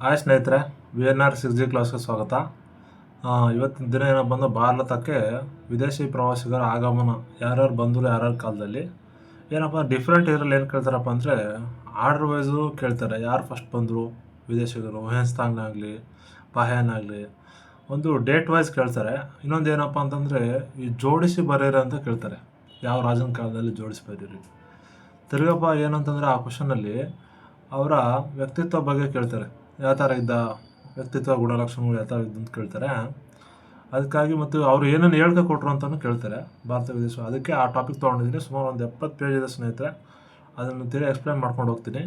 Hi ಸ್ನೇಹಿತರೆ, VNR 6G ಕ್ಲಾಸ್ಗೆ ಸ್ವಾಗತ. ಇವತ್ತಿನ ದಿನ ಏನಪ್ಪ ಅಂದ್ರೆ ಭಾರತಕ್ಕೆ ವಿದೇಶಿ ಪ್ರವಾಸಿಗರ ಆಗಮನ ಯಾರ್ಯಾರು ಬಂದರು ಯಾರ್ಯಾರ ಕಾಲದಲ್ಲಿ ಏನಪ್ಪ ಡಿಫ್ರೆಂಟ್ ಇದರಲ್ಲಿ ಏನು ಕೇಳ್ತಾರಪ್ಪ ಅಂದರೆ ಆರ್ಡ್ರ್ ವೈಸು ಕೇಳ್ತಾರೆ. ಯಾರು ಫಸ್ಟ್ ಬಂದರು ವಿದೇಶಿಗರು, ಆಗಲಿ ಪಾಹ್ಯಾನ್ ಆಗಲಿ ಒಂದು ಡೇಟ್ ವೈಸ್ ಕೇಳ್ತಾರೆ. ಇನ್ನೊಂದು ಏನಪ್ಪ ಅಂತಂದರೆ ಈ ಜೋಡಿಸಿ ಬರೀರಿ ಅಂತ ಕೇಳ್ತಾರೆ, ಯಾವ ರಾಜನ ಕಾಲದಲ್ಲಿ ಜೋಡಿಸಿ ಬರೀರಿ. ತಿರ್ಗಪ್ಪ ಏನಂತಂದರೆ ಆ ಕ್ವಶನಲ್ಲಿ ಅವರ ವ್ಯಕ್ತಿತ್ವ ಬಗ್ಗೆ ಕೇಳ್ತಾರೆ, ಯಾವ ಥರ ಇದ್ದ ವ್ಯಕ್ತಿತ್ವ ಗುಣಲಕ್ಷಣಗಳು ಯಾವ ಥರ ಇದ್ದು ಅಂತ ಕೇಳ್ತಾರೆ. ಅದಕ್ಕಾಗಿ ಮತ್ತು ಅವರು ಏನನ್ನು ಹೇಳ್ಕೊಟ್ರು ಅಂತಲೂ ಕೇಳ್ತಾರೆ ಭಾರತ ವಿದೇಶ. ಅದಕ್ಕೆ ಆ ಟಾಪಿಕ್ ತೊಗೊಂಡಿದ್ದೀನಿ. ಸುಮಾರು ಒಂದು 70 ಪೇಜ್ ಇದೆ ಸ್ನೇಹಿತರೆ. ಅದನ್ನು ತಿರುಗಿ ಎಕ್ಸ್ಪ್ಲೈನ್ ಮಾಡ್ಕೊಂಡು ಹೋಗ್ತೀನಿ.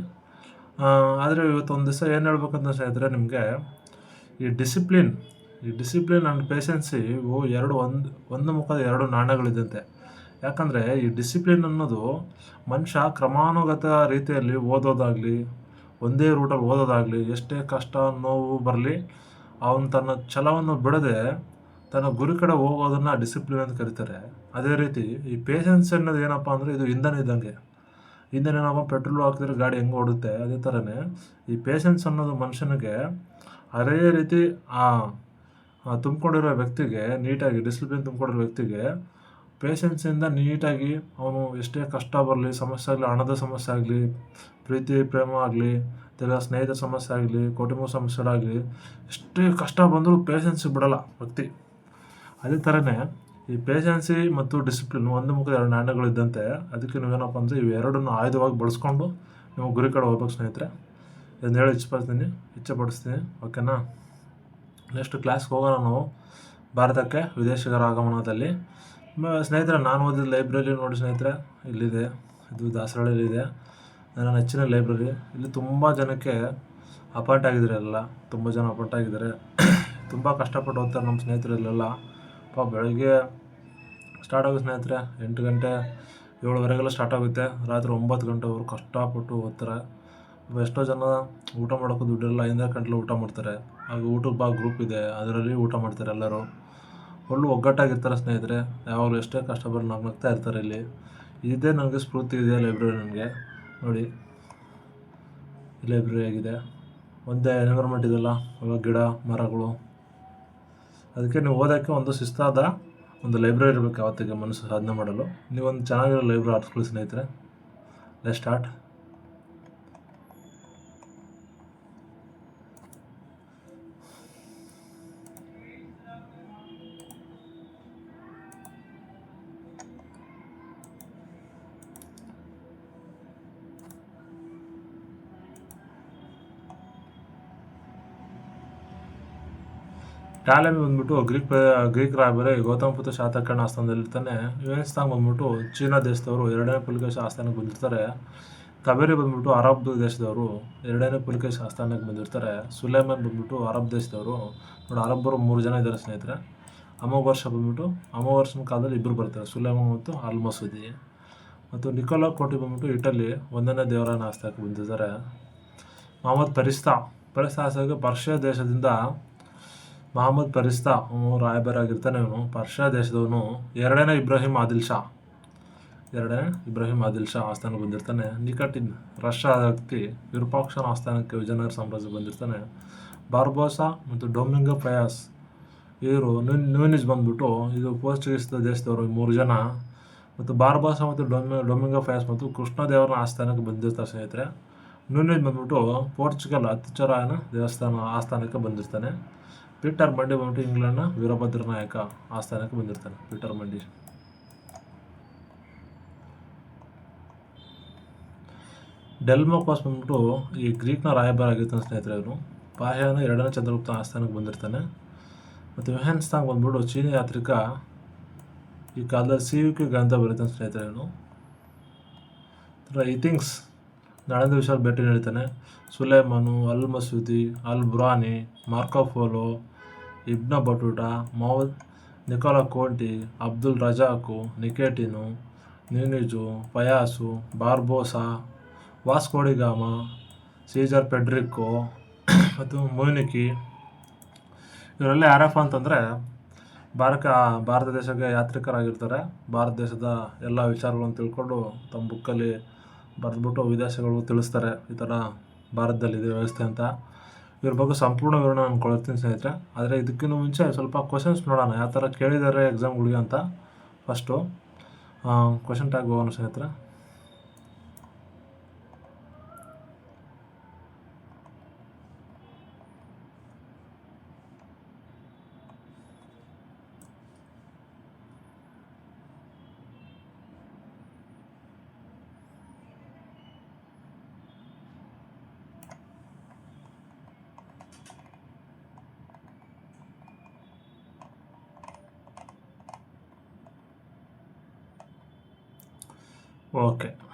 ಆದರೆ ಇವತ್ತು ಒಂದು ದಿವಸ ಏನು ಹೇಳ್ಬೇಕಂತ ಸ್ನೇಹಿತರೆ, ನಿಮಗೆ ಈ ಡಿಸಿಪ್ಲಿನ್ ಆ್ಯಂಡ್ ಪೇಷನ್ಸಿ ಇವು ಒಂದು ಮುಖದ ಎರಡು ನಾಣ್ಯಗಳಿದ್ದಂತೆ. ಯಾಕಂದರೆ ಈ ಡಿಸಿಪ್ಲಿನ್ ಅನ್ನೋದು ಮನುಷ್ಯ ಕ್ರಮಾನುಗತ ರೀತಿಯಲ್ಲಿ ಓದೋದಾಗಲಿ, ಒಂದೇ ರೂಟಲ್ಲಿ ಓದೋದಾಗಲಿ, ಎಷ್ಟೇ ಕಷ್ಟ ನೋವು ಬರಲಿ ಅವನು ತನ್ನ ಛಲವನ್ನು ಬಿಡದೆ ತನ್ನ ಗುರಿ ಕಡೆ ಹೋಗೋದನ್ನು ಡಿಸಿಪ್ಲಿನ್ ಅಂತ ಕರೀತಾರೆ. ಅದೇ ರೀತಿ ಈ ಪೇಷನ್ಸ್ ಅನ್ನೋದು ಏನಪ್ಪ ಅಂದರೆ ಇದು ಇಂಧನ ಇದ್ದಂಗೆ. ಇಂಧನ ಏನಪ್ಪ, ಪೆಟ್ರೋಲ್ ಹಾಕಿದ್ರೆ ಗಾಡಿ ಹೆಂಗೆ ಓಡುತ್ತೆ, ಅದೇ ಥರನೇ ಈ ಪೇಷನ್ಸ್ ಅನ್ನೋದು ಮನುಷ್ಯನಿಗೆ ಅದೇ ರೀತಿ ತುಂಬಿಕೊಂಡಿರೋ ವ್ಯಕ್ತಿಗೆ, ನೀಟಾಗಿ ಡಿಸಿಪ್ಲಿನ್ ತುಂಬಿಕೊಂಡಿರೋ ವ್ಯಕ್ತಿಗೆ ಪೇಷನ್ಸಿಂದ ನೀಟಾಗಿ ಅವನು ಎಷ್ಟೇ ಕಷ್ಟ ಬರಲಿ, ಸಮಸ್ಯೆ ಆಗಲಿ, ಹಣದ ಸಮಸ್ಯೆ ಆಗಲಿ, ಪ್ರೀತಿ ಪ್ರೇಮ ಆಗಲಿ, ತಿರ್ಗಾ ಸ್ನೇಹಿತರ ಸಮಸ್ಯೆ ಆಗಲಿ, ಕುಟುಂಬ ಸಮಸ್ಯೆಗಳಾಗಲಿ, ಎಷ್ಟೇ ಕಷ್ಟ ಬಂದರೂ ಪೇಷನ್ಸ್ ಬಿಡಲ್ಲ ವ್ಯಕ್ತಿ. ಅದೇ ಥರನೇ ಈ ಪೇಷನ್ಸಿ ಮತ್ತು ಡಿಸಿಪ್ಲಿನ್ ಒಂದು ಮುಖದ ಎರಡು ನಾಣ್ಯಗಳಿದ್ದಂತೆ. ಅದಕ್ಕೆ ನೀವೇನಪ್ಪ ಅಂದರೆ ಇವೆರಡನ್ನು ಆಯುಧವಾಗಿ ಬಳಸ್ಕೊಂಡು ನೀವು ಗುರಿ ಕಡೆ ಹೋಗ್ಬೇಕು ಸ್ನೇಹಿತರೆ. ಇದನ್ನು ಹೇಳಿ ಇಚ್ಛೆಪಡಿಸ್ತೀನಿ. ಓಕೆನಾ? ನೆಕ್ಸ್ಟ್ ಕ್ಲಾಸ್ಗೆ ಹೋಗೋಣ ನಾವು ಭಾರತಕ್ಕೆ ವಿದೇಶಿಗರ ಆಗಮನದಲ್ಲಿ. ಸ್ನೇಹಿತರೆ, ನಾನು ಓದಿದ ಲೈಬ್ರರಿ ನೋಡಿ ಸ್ನೇಹಿತರೆ, ಇಲ್ಲಿದೆ. ಇದು ದಾಸರಳ್ಳಿಯಲ್ಲಿದೆ, ನನ್ನ ನೆಚ್ಚಿನ ಲೈಬ್ರರಿ. ಇಲ್ಲಿ ತುಂಬ ಜನಕ್ಕೆ ಅಪಾಯಿಂಟ್ ಆಗಿದ್ದಾರೆ. ತುಂಬ ಜನ ಅಪಾಯಿಂಟ್ ಆಗಿದ್ದಾರೆ. ತುಂಬ ಕಷ್ಟಪಟ್ಟು ಓದ್ತಾರೆ ನಮ್ಮ ಸ್ನೇಹಿತರು ಇಲ್ಲೆಲ್ಲ. ಬೆಳಗ್ಗೆ ಸ್ಟಾರ್ಟ್ ಆಗುತ್ತೆ ಸ್ನೇಹಿತರೆ, 8 ಗಂಟೆ 7:30ಗೆಲ್ಲ ಸ್ಟಾರ್ಟ್ ಆಗುತ್ತೆ. ರಾತ್ರಿ 9 ಗಂಟೆವರೆಗೂ ಕಷ್ಟಪಟ್ಟು ಓದ್ತಾರೆ. ಎಷ್ಟೋ ಜನ ಊಟ ಮಾಡೋಕ್ಕೂ ದುಡ್ಡಿರಲ್ಲ, 5 ಗಂಟೆಲಿ ಊಟ ಮಾಡ್ತಾರೆ. ಹಾಗೆ ಊಟಕ್ಕೆ ಗ್ರೂಪ್ ಇದೆ, ಅದರಲ್ಲಿ ಊಟ ಮಾಡ್ತಾರೆ ಎಲ್ಲರೂ. ಒಳ್ಳೆ ಒಗ್ಗಟ್ಟಾಗಿರ್ತಾರೆ ಸ್ನೇಹಿತರೆ. ಯಾವಾಗಲೂ ಎಷ್ಟೇ ಕಷ್ಟ ಬರಲಿ ನಗ್ತಾ ಇರ್ತಾರೆ ಇಲ್ಲಿ. ಇದೇ ನನಗೆ ಸ್ಫೂರ್ತಿ ಇದೆ ಲೈಬ್ರರಿ. ನನಗೆ ನೋಡಿ, ಲೈಬ್ರರಿ ಆಗಿದೆ, ಒಂದೇ ಎನ್ವಿರಾನ್ಮೆಂಟ್ ಇದೆಲ್ಲ, ಗಿಡ ಮರಗಳು. ಅದಕ್ಕೆ ನೀವು ಓದೋಕ್ಕೆ ಒಂದು ಶಿಸ್ತಾದ ಒಂದು ಲೈಬ್ರರಿ ಇರಬೇಕು ಯಾವತ್ತಿಗೆ ಮನಸ್ಸು ಸಾಧನೆ ಮಾಡಲು. ನೀವೊಂದು ಚೆನ್ನಾಗಿರೋ ಲೈಬ್ರರಿ ಆರಿಸ್ಕೊಳ್ಳಿ ಸ್ನೇಹಿತರೆ. Let's start. ಟಾಲೆಮಿ ಬಂದ್ಬಿಟ್ಟು ಗ್ರೀಕ್ ರಾಯಭಾರಿ ಗೌತಮಪುತ್ರ ಶಾತಕರ್ಣ ಆಸ್ಥಾನದಲ್ಲಿರ್ತಾನೆ. ಯುವೆನ್ಸ್ತಾಂಗ್ ಬಂದ್ಬಿಟ್ಟು ಚೀನಾ ದೇಶದವರು 2ನೇ ಪುಲಿಕೇಶಿ ಆಸ್ಥಾನಕ್ಕೆ ಬಂದಿರ್ತಾರೆ. ಕಬೇರಿ ಬಂದ್ಬಿಟ್ಟು ಅರಬ್ ದೇಶದವರು 2ನೇ ಪುಲಿಕೇಶಿ ಆಸ್ಥಾನಕ್ಕೆ ಬಂದಿರ್ತಾರೆ. ಸುಲೇಮಾನ್ ಬಂದ್ಬಿಟ್ಟು ಅರಬ್ ದೇಶದವರು. ನೋಡಿ, ಅರಬ್ಬರು 3 ಜನ ಇದ್ದಾರೆ ಸ್ನೇಹಿತರೆ. ಅಮೋಘರ್ಷನ ಕಾಲದಲ್ಲಿ 2 ಬರ್ತಾರೆ, ಸುಲೇಮಾನ್ ಮತ್ತು ಅಲ್ ಮಸೂದಿ. ಮತ್ತು ನಿಕೋಲಾ ಕೋಟಿ ಬಂದ್ಬಿಟ್ಟು ಇಟಲಿ 1ನೇ ದೇವರಾಯನ ಆಸ್ಥಾನಕ್ಕೆ ಬಂದಿದ್ದಾರೆ. ಮೊಹಮ್ಮದ್ ಫರಿಸ್ತಾ ಆಸ್ಥಾನಕ್ಕೆ ಪರ್ಷಿಯಾ ದೇಶದಿಂದ ಮೊಹಮ್ಮದ್ ಫರಿಸ್ತಾ ರಾಯಭಾರಿ ಆಗಿರ್ತಾನೆ. ಇವನು ಪರ್ಷಿಯಾ ದೇಶದವನು. 2ನೇ ಇಬ್ರಾಹಿಂ ಆದಿಲ್ ಶಾ ಆಸ್ಥಾನಕ್ಕೆ ಬಂದಿರ್ತಾನೆ. ನಿಕಟಿನ್ ರಷ್ಯಾದ ವ್ಯಕ್ತಿ ವಿರೂಪಾಕ್ಷನ ಆಸ್ಥಾನಕ್ಕೆ ವಿಜಯನಗರ ಸಾಮ್ರಾಜ್ಯಕ್ಕೆ ಬಂದಿರ್ತಾನೆ. ಬಾರ್ಬೋಸಾ ಮತ್ತು ಡೊಮಿಂಗೋ ಫಯಾಸ್ ಇವರು ನ್ಯೂನಿಸ್ ಬಂದ್ಬಿಟ್ಟು ಇದು ಪೋರ್ಚುಗೀಸ್ ದೇಶದವರು 3 ಜನ. ಮತ್ತು ಬಾರ್ಬೋಸಾ ಮತ್ತು ಡೊಮಿಂಗೋ ಫಯಾಸ್ ಮತ್ತು ಕೃಷ್ಣದೇವರ ಆಸ್ಥಾನಕ್ಕೆ ಬಂದಿರ್ತಾರೆ ಸ್ನೇಹಿತರೆ. ನ್ಯೂನಿಸ್ ಬಂದ್ಬಿಟ್ಟು ಪೋರ್ಚುಗಲ್ ಅತ್ಯುಚ್ಚರಾಯನ ಆಸ್ಥಾನಕ್ಕೆ ಬಂದಿರ್ತಾನೆ. ಪೀಟರ್ ಮಂಡಿ ಬಂದ್ಬಿಟ್ಟು ಇಂಗ್ಲೆಂಡ್ನ ವೀರಭದ್ರ ನಾಯಕ ಆಸ್ಥಾನಕ್ಕೆ ಬಂದಿರ್ತಾನೆ. ಪೀಟರ್ ಮಂಡಿ. ಡೆಲ್ಮೋಕೋಸ್ ಬಂದ್ಬಿಟ್ಟು ಈ ಗ್ರೀಕ್ನ ರಾಯಭಾರ ಆಗಿರ್ತಾನೆ ಸ್ನೇಹಿತರೆ. ಇವನು ಪಾಹ್ಯಾನ 2ನೇ ಚಂದ್ರಗುಪ್ತ ಆಸ್ಥಾನಕ್ಕೆ ಬಂದಿರ್ತಾನೆ. ಮತ್ತು ಯುವೆನ್ಸ್ತಾಂಗ್ ಬಂದ್ಬಿಟ್ಟು ಚೀನಿ ಯಾತ್ರಿಕ. ಈ ಕಾಲದಲ್ಲಿ ಸಿಯುಕಿ ಗ್ರಂಥ ಬರೀತಾನೆ ಸ್ನೇಹಿತರೆ. ಇವನು ಈ ಥಿಂಗ್ಸ್ ನಳಂದ ವಿಷಯ ಭೇಟಿ ನೀಡ್ತಾನೆ. ಸುಲೇಮಾನು, ಅಲ್ ಮಸೂದಿ, ಅಲ್ ಬುರಾನಿ, ಮಾರ್ಕೋ ಪೋಲೋ, ಇಬ್ನ ಬಟೂಟಾ, ಮೊಹಮ್ಮದ್ ನಿಕೋಲಾ ಕೋಟಿ, Abdul ರಜಾಕು, ನಿಕೇಟಿನು, ನ್ಯೂನಿಜು, ಫಯಾಸು, Barbosa, Vasco da Gama, scissor Federico ಮತ್ತು ಮುನಿಕಿ. ಇವರೆಲ್ಲ ಯಾರಪ್ಪ ಅಂತಂದರೆ ಭಾರತ ದೇಶಕ್ಕೆ ಯಾತ್ರಿಕರಾಗಿರ್ತಾರೆ. ಭಾರತ ದೇಶದ ಎಲ್ಲ ವಿಚಾರಗಳನ್ನು ತಿಳ್ಕೊಂಡು ತಮ್ಮ ಬುಕ್ಕಲ್ಲಿ ಬರೆದ್ಬಿಟ್ಟು ವಿದೇಶಗಳಿಗೂ ತಿಳಿಸ್ತಾರೆ, ಈ ಥರ ಭಾರತದಲ್ಲಿದೆ ವ್ಯವಸ್ಥೆ ಅಂತ. ಇವ್ರ ಬಗ್ಗೆ ಸಂಪೂರ್ಣ ವಿವರಣೆ ನಾನು ಕೊಡ್ತೀನಿ ಸ್ನೇಹಿತರೆ. ಆದರೆ ಇದಕ್ಕಿಂತ ಮುಂಚೆ ಸ್ವಲ್ಪ ಕ್ವಶನ್ಸ್ ನೋಡೋಣ ಯಾವ ಥರ ಕೇಳಿದ್ದಾರೆ ಎಕ್ಸಾಮ್ಗಳಿಗೆ ಅಂತ. ಫಸ್ಟು ಕ್ವಶನ್ ಟ್ಯಾಗ್ ಹೋಗೋಣ ಸ್ನೇಹಿತರೆ. ಓಕೆ,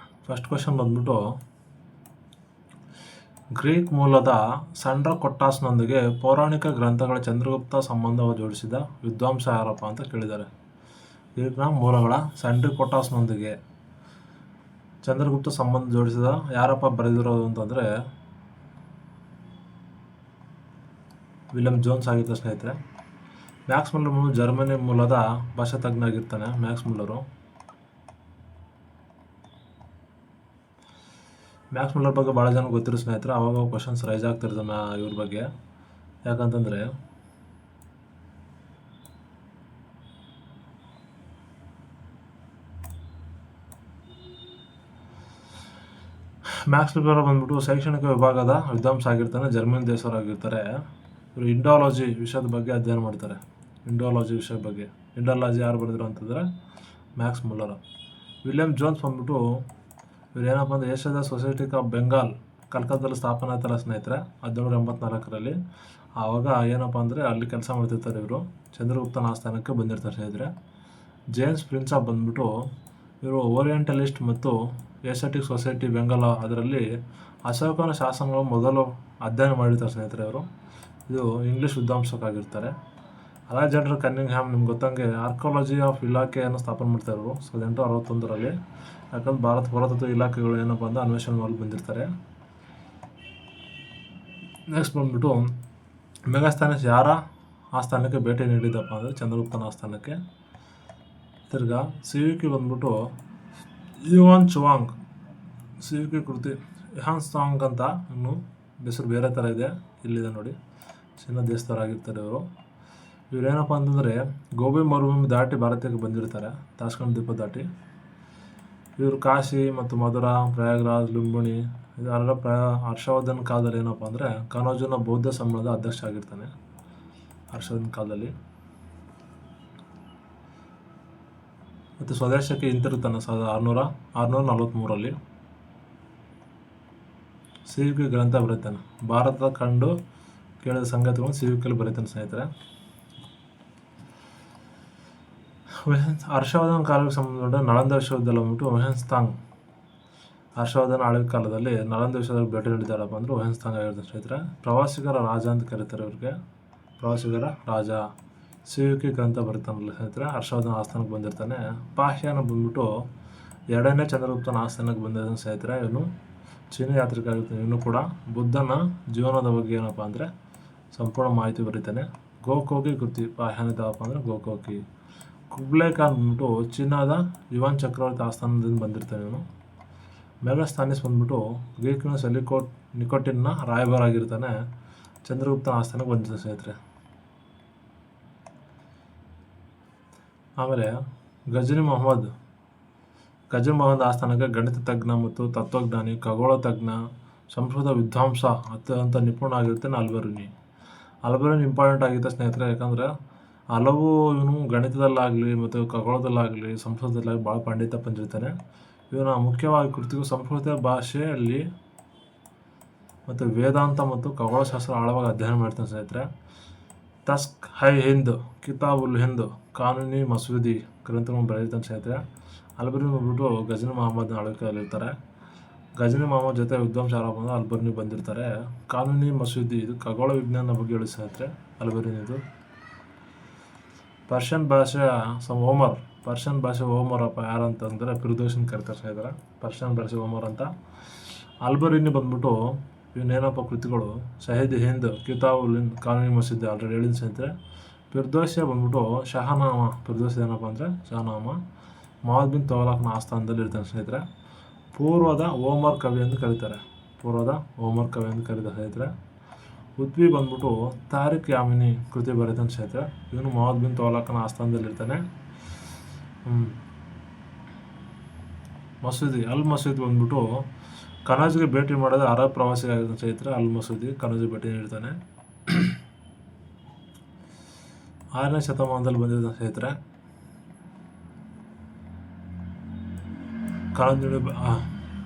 ಫಸ್ಟ್ ಕ್ವಶನ್ ಬಂದ್ಬಿಟ್ಟು, ಗ್ರೀಕ್ ಮೂಲದ ಸಂಡ್ರಕೊಟ್ಟಾಸ್ನೊಂದಿಗೆ ಪೌರಾಣಿಕ ಗ್ರಂಥಗಳ ಚಂದ್ರಗುಪ್ತ ಸಂಬಂಧವನ್ನು ಜೋಡಿಸಿದ ವಿದ್ವಾಂಸ ಯಾರಪ್ಪ ಅಂತ ಕೇಳಿದ್ದಾರೆ. ಗ್ರೀಕ್ನ ಮೂಲಗಳ ಸಂಡ್ರಕೊಟ್ಟಾಸ್ನೊಂದಿಗೆ ಚಂದ್ರಗುಪ್ತ ಸಂಬಂಧ ಜೋಡಿಸಿದ ಯಾರಪ್ಪ ಬರೆದಿರೋದು ಅಂತಂದರೆ ವಿಲಿಯಂ ಜೋನ್ಸ್ ಆಗಿತ್ತು ಸ್ನೇಹಿತರೆ. ಮ್ಯಾಕ್ಸ್ ಮುಲ್ಲರ್ ಜರ್ಮನಿ ಮೂಲದ ಭಾಷಾ ತಜ್ಞ ಆಗಿರ್ತಾನೆ. ಮ್ಯಾಕ್ಸ್ ಮುಲ್ಲರ್ ಬಗ್ಗೆ ಭಾಳ ಜನ ಗೊತ್ತಿರೋ ಸ್ನೇಹಿತರೆ. ಅವಾಗ ಕ್ವಶನ್ಸ್ ರೈಸ್ ಆಗ್ತಿರ್ತದೆ ಇವ್ರ ಬಗ್ಗೆ. ಯಾಕಂತಂದರೆ ಮ್ಯಾಕ್ಸ್ ಮುಲ್ಲರ್ ಬಂದ್ಬಿಟ್ಟು ಶೈಕ್ಷಣಿಕ ವಿಭಾಗದ ವಿದ್ವಾಂಸ ಆಗಿರ್ತಾನೆ. ಜರ್ಮನಿ ದೇಶವರಾಗಿರ್ತಾರೆ. ಇವರು ಇಂಡಾಲಜಿ ವಿಷಯದ ಬಗ್ಗೆ ಅಧ್ಯಯನ ಮಾಡ್ತಾರೆ. ಇಂಡಾಲಜಿ ವಿಷಯದ ಬಗ್ಗೆ. ಇಂಡಾಲಜಿ ಯಾರು ಬರೆದ್ರು ಅಂತಂದರೆ ಮ್ಯಾಕ್ಸ್ ಮುಲ್ಲರ್. ವಿಲಿಯಂ ಜೋನ್ಸ್ ಬಂದ್ಬಿಟ್ಟು ಇವ್ರು ಏನಪ್ಪ ಅಂದರೆ ಏಷ್ಯಾದ ಸೊಸೈಟಿ ಆಫ್ ಬೆಂಗಾಲ್ ಕಲ್ಕತ್ತಾದಲ್ಲಿ ಸ್ಥಾಪನೆ ಆಯ್ತಲ್ಲ ಸ್ನೇಹಿತರೆ 1784ರಲ್ಲಿ. ಆವಾಗ ಏನಪ್ಪ ಅಂದರೆ ಅಲ್ಲಿ ಕೆಲಸ ಮಾಡ್ತಿರ್ತಾರೆ ಇವರು. ಚಂದ್ರಗುಪ್ತನ ಆಸ್ಥಾನಕ್ಕೆ ಬಂದಿರ್ತಾರೆ ಸ್ನೇಹಿತರೆ. ಜೇಮ್ಸ್ ಪ್ರಿನ್ಸಪ್ ಬಂದ್ಬಿಟ್ಟು ಇವರು ಓರಿಯೆಂಟಲಿಸ್ಟ್ ಮತ್ತು ಏಷ್ಯಾಟಿಕ್ ಸೊಸೈಟಿ ಬೆಂಗಾಲ್ ಅದರಲ್ಲಿ ಅಶೋಕನ ಶಾಸನಗಳು ಮೊದಲು ಅಧ್ಯಯನ ಮಾಡಿರ್ತಾರೆ ಸ್ನೇಹಿತರೆ ಅವರು. ಇದು ಇಂಗ್ಲೀಷ್ ವಿದ್ವಾಂಸಕಾಗಿರ್ತಾರೆ. ಅಲೆಕ್ಸಾಂಡರ್ ಕನ್ನಿಂಗ್ಹ್ಯಾಮ್ ನಿಮ್ಗೆ ಗೊತ್ತಂಗೆ ಆರ್ಕಿಯಾಲಜಿ ಆಫ್ ಇಲಾಖೆಯನ್ನು ಸ್ಥಾಪನೆ ಮಾಡ್ತಾರೆ ಅವರು 1861ರಲ್ಲಿ. ಯಾಕಂದ್ರೆ ಭಾರತ ಪುರಾತತ್ವ ಇಲಾಖೆಗಳು ಏನಪ್ಪ ಅಂದ್ರೆ ಅನ್ವೇಷಣೆ ಮಾಡಿ ಬಂದಿರ್ತಾರೆ. ನೆಕ್ಸ್ಟ್ ಬಂದ್ಬಿಟ್ಟು ಮೆಗಾಸ್ಥಾನಿಸ್ ಯಾರ ಆಸ್ಥಾನಕ್ಕೆ ಭೇಟಿ ನೀಡಿದ್ದಪ್ಪ ಅಂದರೆ ಚಂದ್ರಗುಪ್ತನ ಆಸ್ಥಾನಕ್ಕೆ. ತಿರ್ಗಾ ಸಿವಿಕಿ ಬಂದ್ಬಿಟ್ಟು ಯುವಾನ್ ಚುವಾಂಗ್. ಸಿವಿಕಿ ಕೃತಿ ಯುಹಾನ್ ಸಾಂಗ್ ಅಂತ ಇನ್ನು ಹೆಸರು ಬೇರೆ ಥರ ಇದೆ, ಇಲ್ಲಿದೆ ನೋಡಿ. ಚೀನಾ ದೇಶದವರಾಗಿರ್ತಾರೆ ಇವರು. ಇವರೇನಪ್ಪ ಅಂತಂದರೆ ಗೋಬಿ ಮರುಭೂಮಿ ದಾಟಿ ಭಾರತಕ್ಕೆ ಬಂದಿರ್ತಾರೆ, ತಾಷ್ಕಂಡ್ ದ್ವೀಪ ದಾಟಿ. ಇವರು ಕಾಶಿ ಮತ್ತು ಮಧುರಾ, ಪ್ರಯಾಗ್ರಾಜ್, ಲುಂಬಿನಿ ಇದೆಲ್ಲ ಹರ್ಷವರ್ಧನ್ ಕಾಲದಲ್ಲಿ ಏನಪ್ಪ ಅಂದರೆ ಕನೌಜ್ನ ಬೌದ್ಧ ಸಮ್ಮೇಳನದ ಅಧ್ಯಕ್ಷ ಆಗಿರ್ತಾನೆ ಹರ್ಷವರ್ಧನ್ ಕಾಲದಲ್ಲಿ. ಮತ್ತು ಸ್ವದೇಶಕ್ಕೆ ಹಿಂತಿರುತ್ತಾನೆ 1643ರಲ್ಲಿ. ಸಿವಿಕಿ ಗ್ರಂಥ ಬರೀತಾನೆ. ಭಾರತದ ಕಂಡು ಕೇಳಿದ ಸಂಗತಿಗಳನ್ನು ಸಿವಿಕಲ್ಲಿ ಬರೀತಾನೆ ಸ್ನೇಹಿತರೆ. ಹರ್ಷವರ್ಧನ್ ಕಾಲಕ್ಕೆ ಸಂಬಂಧಪಟ್ಟ ನಳಂದ ವಿಶ್ವವಿದ್ಯಾಲಯ ಬಂದ್ಬಿಟ್ಟು ವೆಹೆನ್ಸ್ತಾಂಗ್. ಹರ್ಷವರ್ಧನ್ ಆಳ್ವಿಕೆ ಕಾಲದಲ್ಲಿ ನಳಂದ ವಿಶ್ವದಲ್ಲಿ ಭೇಟಿ ನೀಡಿದ್ದಾರಪ್ಪ ಅಂದರೆ ವೆಹೆನ್ಸ್ತಾಂಗ್ ಆಗಿರ್ತಾರೆ ಸ್ನೇಹಿತರೆ. ಪ್ರವಾಸಿಗರ ರಾಜ ಅಂತ ಕರೀತಾರೆ ಇವ್ರಿಗೆ, ಪ್ರವಾಸಿಗರ ರಾಜ. ಸಿವಿಕಿ ಗ್ರಂಥ ಬರೀತಾನಲ್ಲ ಸ್ನೇಹಿತರೆ, ಹರ್ಷವರ್ಧನ್ ಆಸ್ಥಾನಕ್ಕೆ ಬಂದಿರ್ತಾನೆ. ಪಾಹ್ಯಾನ ಬಂದ್ಬಿಟ್ಟು 2ನೇ ಚಂದ್ರಗುಪ್ತನ ಆಸ್ಥಾನಕ್ಕೆ ಬಂದಿದ್ದಾನೆ ಸ್ನೇಹಿತರೆ. ಇವನು ಚೀನಾ ಯಾತ್ರಿಕ ಆಗಿರ್ತಾನೆ. ಇವನು ಕೂಡ ಬುದ್ಧನ ಜೀವನದ ಬಗ್ಗೆ ಏನಪ್ಪ ಅಂದರೆ ಸಂಪೂರ್ಣ ಮಾಹಿತಿ ಬರೀತಾನೆ. ಗೋಕೋಕಿ ಕೃತಿ ಪಾಹ್ಯಾನಿದಪ್ಪ ಅಂದರೆ ಗೋಕೋಕಿ. ಕುಬ್ಲೈ ಖಾನ್ ಬಂದ್ಬಿಟ್ಟು ಚೀನಾದ ಯುವಾನ್ ಚಕ್ರವರ್ತಿ ಆಸ್ಥಾನದಿಂದ ಬಂದಿರ್ತಾನೆ ಇವನು. ಮೆಗಾಸ್ಥಾನಿಸ್ ಬಂದ್ಬಿಟ್ಟು ಗ್ರೀಕ್ನ ನಿಕೋಟಿನ್ನ ರಾಯಭಾರ ಆಗಿರ್ತಾನೆ. ಚಂದ್ರಗುಪ್ತನ ಆಸ್ಥಾನಕ್ಕೆ ಬಂದಿರ್ತಾನೆ ಸ್ನೇಹಿತರೆ. ಆಮೇಲೆ ಗಜನಿ ಮೊಹಮ್ಮದ್ ಆಸ್ಥಾನಕ್ಕೆ ಗಣಿತ ತಜ್ಞ ಮತ್ತು ತತ್ವಜ್ಞಾನಿ, ಖಗೋಳ ತಜ್ಞ, ಸಂಸ್ಕೃತ ವಿದ್ವಾಂಸ, ಅತ್ಯಂತ ನಿಪುಣ ಆಗಿರ್ತಾನೆ ಅಲ್ಬೆರುನಿ ಇಂಪಾರ್ಟೆಂಟ್ ಆಗಿರುತ್ತೆ ಸ್ನೇಹಿತರೆ. ಯಾಕಂದರೆ ಹಲವು ಇವನು ಗಣಿತದಲ್ಲಾಗಲಿ ಮತ್ತು ಖಗೋಳದಲ್ಲಾಗಲಿ ಸಂಸ್ಕೃತದಲ್ಲಾಗಲಿ ಭಾಳ ಪಂಡಿತ ಬಂದಿರ್ತಾನೆ. ಇವನ ಮುಖ್ಯವಾಗಿ ಕೃತಿಗೂ ಸಂಸ್ಕೃತ ಭಾಷೆಯಲ್ಲಿ ಮತ್ತು ವೇದಾಂತ ಮತ್ತು ಖಗೋಳಶಾಸ್ತ್ರ ಆಳವಾಗಿ ಅಧ್ಯಯನ ಮಾಡ್ತಾನೆ ಸ್ನೇಹಿತರೆ. ತಸ್ಕ್ ಹೈ ಹಿಂದ್, ಕಿತಾಬುಲ್ ಹಿಂದ್, ಕಾನೂನಿ ಮಸೂದಿ ಗ್ರಂಥಗಳನ್ನು ಬರೆದಿರ್ತಾನೆ ಸ್ನೇಹಿತರೆ. ಅಲ್ಬೆರುನಿ ಬಂದ್ಬಿಟ್ಟು ಗಜನಿ ಮೊಹಮ್ಮದ್ನ ಆಳ್ವಿಕೆಯಲ್ಲಿರ್ತಾರೆ. ಗಜನಿ ಮೊಹಮ್ಮದ್ ಜೊತೆ ವಿದ್ವಾಂಸ ಯಾರಪ್ಪ ಅಂದರೆ ಅಲ್ಬೆರುನಿ ಬಂದಿರ್ತಾರೆ. ಕಾನೂನಿ ಮಸೂದಿ ಇದು ಖಗೋಳ ವಿಜ್ಞಾನ ಬಗ್ಗೆ ಹೇಳಿ ಸ್ನೇಹಿತರೆ ಅಲ್ಬೆರುನಿದು. ಪರ್ಷಿಯನ್ ಭಾಷೆ ಓಮರಪ್ಪ ಯಾರಂತಂದರೆ ಫಿರ್ದೌಸಿನ ಕರೀತಾರೆ ಸ್ನೇಹಿತರೆ. ಪರ್ಷಿಯನ್ ಭಾಷೆ ಓಮರ್ ಅಂತ. ಅಲ್ಬೆರುನಿ ಬಂದ್ಬಿಟ್ಟು ಇವನೇನಪ್ಪ ಕೃತಿಗಳು ಶಹೀದ್ ಹಿಂದ್, ಕಿತಾಬುಲ್ ಹಿಂದ್, ಕಾನೂನಿ ಮಸೂದಿ ಆಲ್ರೆಡಿ ಹೇಳಿದ ಸ್ನೇಹಿತರೆ. ಫಿರ್ದೌಸಿಯ ಬಂದ್ಬಿಟ್ಟು ಶಹನಾಮ. ಫಿರ್ದೌಸಿ ಏನಪ್ಪ ಅಂದರೆ ಶಹನಾಮ. ಮೊಹಮ್ಮದ್ ಬಿನ್ ತುಘಲಕ್ನ ಆಸ್ಥಾನದಲ್ಲಿ ಇರ್ತಾನೆ ಸ್ನೇಹಿತರೆ. ಪೂರ್ವದ ಓಮರ್ ಕವಿ ಎಂದು ಕರೀತಾರೆ ಸ್ನೇಹಿತರೆ. ಉತ್ವಿ ಬಂದ್ಬಿಟ್ಟು ತಾರಿಕ್ ಯಾಮಿನಿ ಕೃತಿ ಬರೀತಾನೆ ಸ್ನೇಹಿತರೆ. ಇವನು ಮೊಹಮ್ಮದ್ ಬಿನ್ ತೌಲಕನ ಆಸ್ಥಾನದಲ್ಲಿರ್ತಾನೆ. ಮಸೂದಿ ಮಸೂದಿ ಬಂದ್ಬಿಟ್ಟು ಕನಜ್ಗೆ ಭೇಟಿ ಮಾಡೋದು ಅರಬ್ ಪ್ರವಾಸಿ ಆಗಿರ್ತಾನೆ ಸ್ನೇಹಿತರೆ. ಮಸೂದಿ ಕನಜ್ಗೆ ಭೇಟಿ ನೀಡ್ತಾನೆ. 6ನೇ ಶತಮಾನದಲ್ಲಿ ಬಂದಿದ್ದ ಸ್ನೇಹಿತರೆ.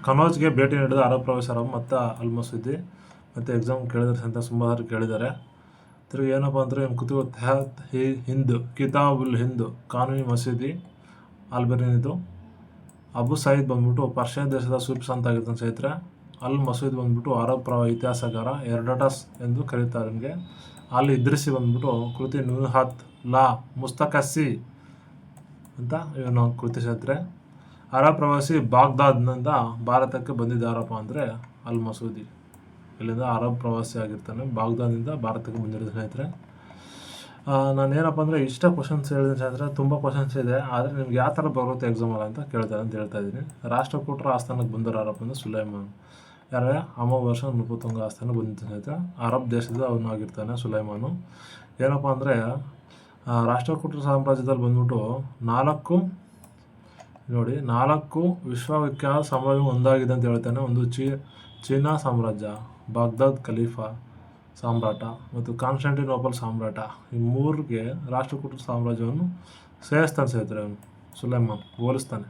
ಕನೌಜ್ಗೆ ಭೇಟಿ ನೀಡಿದ ಅರಬ್ ಪ್ರವಾಸಿ ಮತ್ತು ಮಸೂದಿ ಮತ್ತು ಎಕ್ಸಾಮ್ ಕೇಳಿದ್ರೆ ಅಂತ ಸುಮಾರು ಕೇಳಿದ್ದಾರೆ. ತಿರುಗಿ ಏನಪ್ಪ ಅಂದರೆ ಕುತುಬ ತೆಹತ್ ಹಿಂದ್ ಕಿತಾಬುಲ್ ಹಿಂದ್ ಕಾನೂನಿ ಮಸೀದಿ ಅಲ್ಬೆರಿನಿದು. ಅಬು ಸಯೀದ್ ಬಂದ್ಬಿಟ್ಟು ಪರ್ಷಿಯನ್ ದೇಶದ ಸೂಫಿ ಸಂತ ಆಗಿರ್ತಾನೆ ಸ್ನೇಹಿತರೆ. ಮಸೂದ್ ಬಂದ್ಬಿಟ್ಟು ಅರಬ್ ಇತಿಹಾಸಗಾರ ಎರ್ಡಟಸ್ ಎಂದು ಕರೀತಾರೆ ನಿಮಗೆ. ಇದ್ರಿಸಿ ಬಂದ್ಬಿಟ್ಟು ಕೃತಿ ನುಹತ್ ಲಾ ಮುಸ್ತಕಸ್ಸಿ ಅಂತ ಇವನು ಕೃತಿ ಸ್ನೇಹಿತರೆ. ಅರಬ್ ಪ್ರವಾಸಿ ಬಾಗ್ದಾದ್ನಿಂದ ಭಾರತಕ್ಕೆ ಬಂದಿದ್ದಾರಪ್ಪ ಅಂದರೆ ಮಸೂದಿ. ಇಲ್ಲಿಂದ ಅರಬ್ ಪ್ರವಾಸಿ ಆಗಿರ್ತಾನೆ. ಬಾಗ್ದಾದ್ನಿಂದ ಭಾರತಕ್ಕೆ ಬಂದಿರೋ ಸ್ನೇಹಿತರೆ. ನಾನೇನಪ್ಪ ಅಂದರೆ ಇಷ್ಟ ಕ್ವಶನ್ಸ್ ಹೇಳಿದ್ರೆ ಸ್ನೇಹಿತರೆ, ತುಂಬ ಕ್ವಶನ್ಸ್ ಇದೆ. ಆದರೆ ನಿಮ್ಗೆ ಯಾವ ಥರ ಬರುತ್ತೆ ಎಕ್ಸಾಮಲ್ಲ ಅಂತ ಕೇಳ್ತಾರೆ ಅಂತ ಹೇಳ್ತಾ ಇದ್ದೀನಿ. ರಾಷ್ಟ್ರಕೂಟರ ಆಸ್ಥಾನಕ್ಕೆ ಬಂದರು ಯಾರಪ್ಪ ಅಂದರೆ ಸುಲೈಮಾನ್. ಯಾರೇ ವರ್ಷ ನೃಪತುಂಗ ಆಸ್ಥಾನ ಬಂದಿತ್ತು ಸ್ನೇಹಿತರೆ. ಅರಬ್ ದೇಶದ ಅವನಾಗಿರ್ತಾನೆ ಸುಲೈಮಾನು. ಏನಪ್ಪ ಅಂದರೆ ರಾಷ್ಟ್ರಕೂಟರ ಸಾಮ್ರಾಜ್ಯದಲ್ಲಿ ಬಂದ್ಬಿಟ್ಟು 4 ವಿಶ್ವವಿಖ್ಯಾತ ಸಾಮ್ರಾಜ್ಯ ಒಂದಾಗಿದೆ ಅಂತ ಹೇಳ್ತಾನೆ. ಒಂದು ಚೀನಾ ಸಾಮ್ರಾಜ್ಯ, ಬಾಗ್ದಾದ್ ಖಲೀಫಾ ಸಾಮ್ರಾಟ ಮತ್ತು ಕಾನ್ಸ್ಟಂಟಿನೋಪಲ್ ಸಾಮ್ರಾಟ. ಈ 3ಗೆ ರಾಷ್ಟ್ರಕೂಟರ ಸಾಮ್ರಾಜ್ಯವನ್ನು ಸೇರಿಸ್ತಾನೆ ಸ್ನೇಹಿತರೆ ಅವನು ಸುಲೈಮಾನ್, ಹೋಲಿಸ್ತಾನೆ.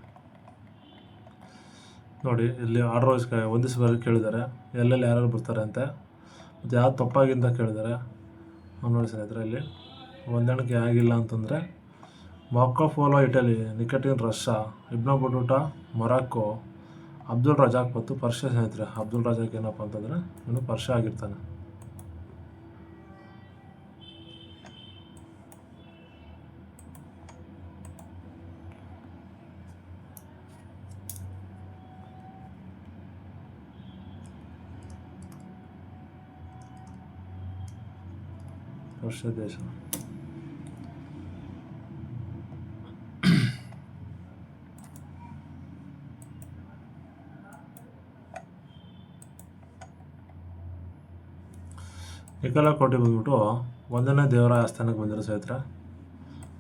ನೋಡಿ ಇಲ್ಲಿ ಆರ್ಡರ್ ವೈಸ್ ಒಂದಿಸಿ ಕೇಳಿದ್ದಾರೆ, ಎಲ್ಲೆಲ್ಲಿ ಯಾರ್ಯಾರು ಬರ್ತಾರೆ ಅಂತೆ ಮತ್ತು ಯಾವ್ದು ತಪ್ಪಾಗಿಂತ ಕೇಳಿದ್ದಾರೆ. ನೋಡಿ ಸ್ನೇಹಿತರೆ, ಇಲ್ಲಿ ಹೊಂದಾಣಿಕೆ ಆಗಿಲ್ಲ ಅಂತಂದರೆ Marco Polo Italy, Nikitin Russia, Ibn Battuta Morocco, Abdul Razzaq ಮತ್ತು ಪರ್ಷಿಯಾ ಸ್ನೇಹಿತರೆ. ಅಬ್ದುಲ್ ರಜಾಕ್ ಏನಪ್ಪ ಅಂತಂದರೆ ಇವನು ಪರ್ಷಿಯಾ ಆಗಿರ್ತಾನೆ. ಪರ್ಷಿಯಾ ದೇಶ. ನಿಕೋಲಾ ಕೋಟೆ ಬಂದ್ಬಿಟ್ಟು 1ನೇ ದೇವರಾಯ ಆಸ್ಥಾನಕ್ಕೆ ಬಂದಿರೋ ಸ್ನೇಹಿತರೆ.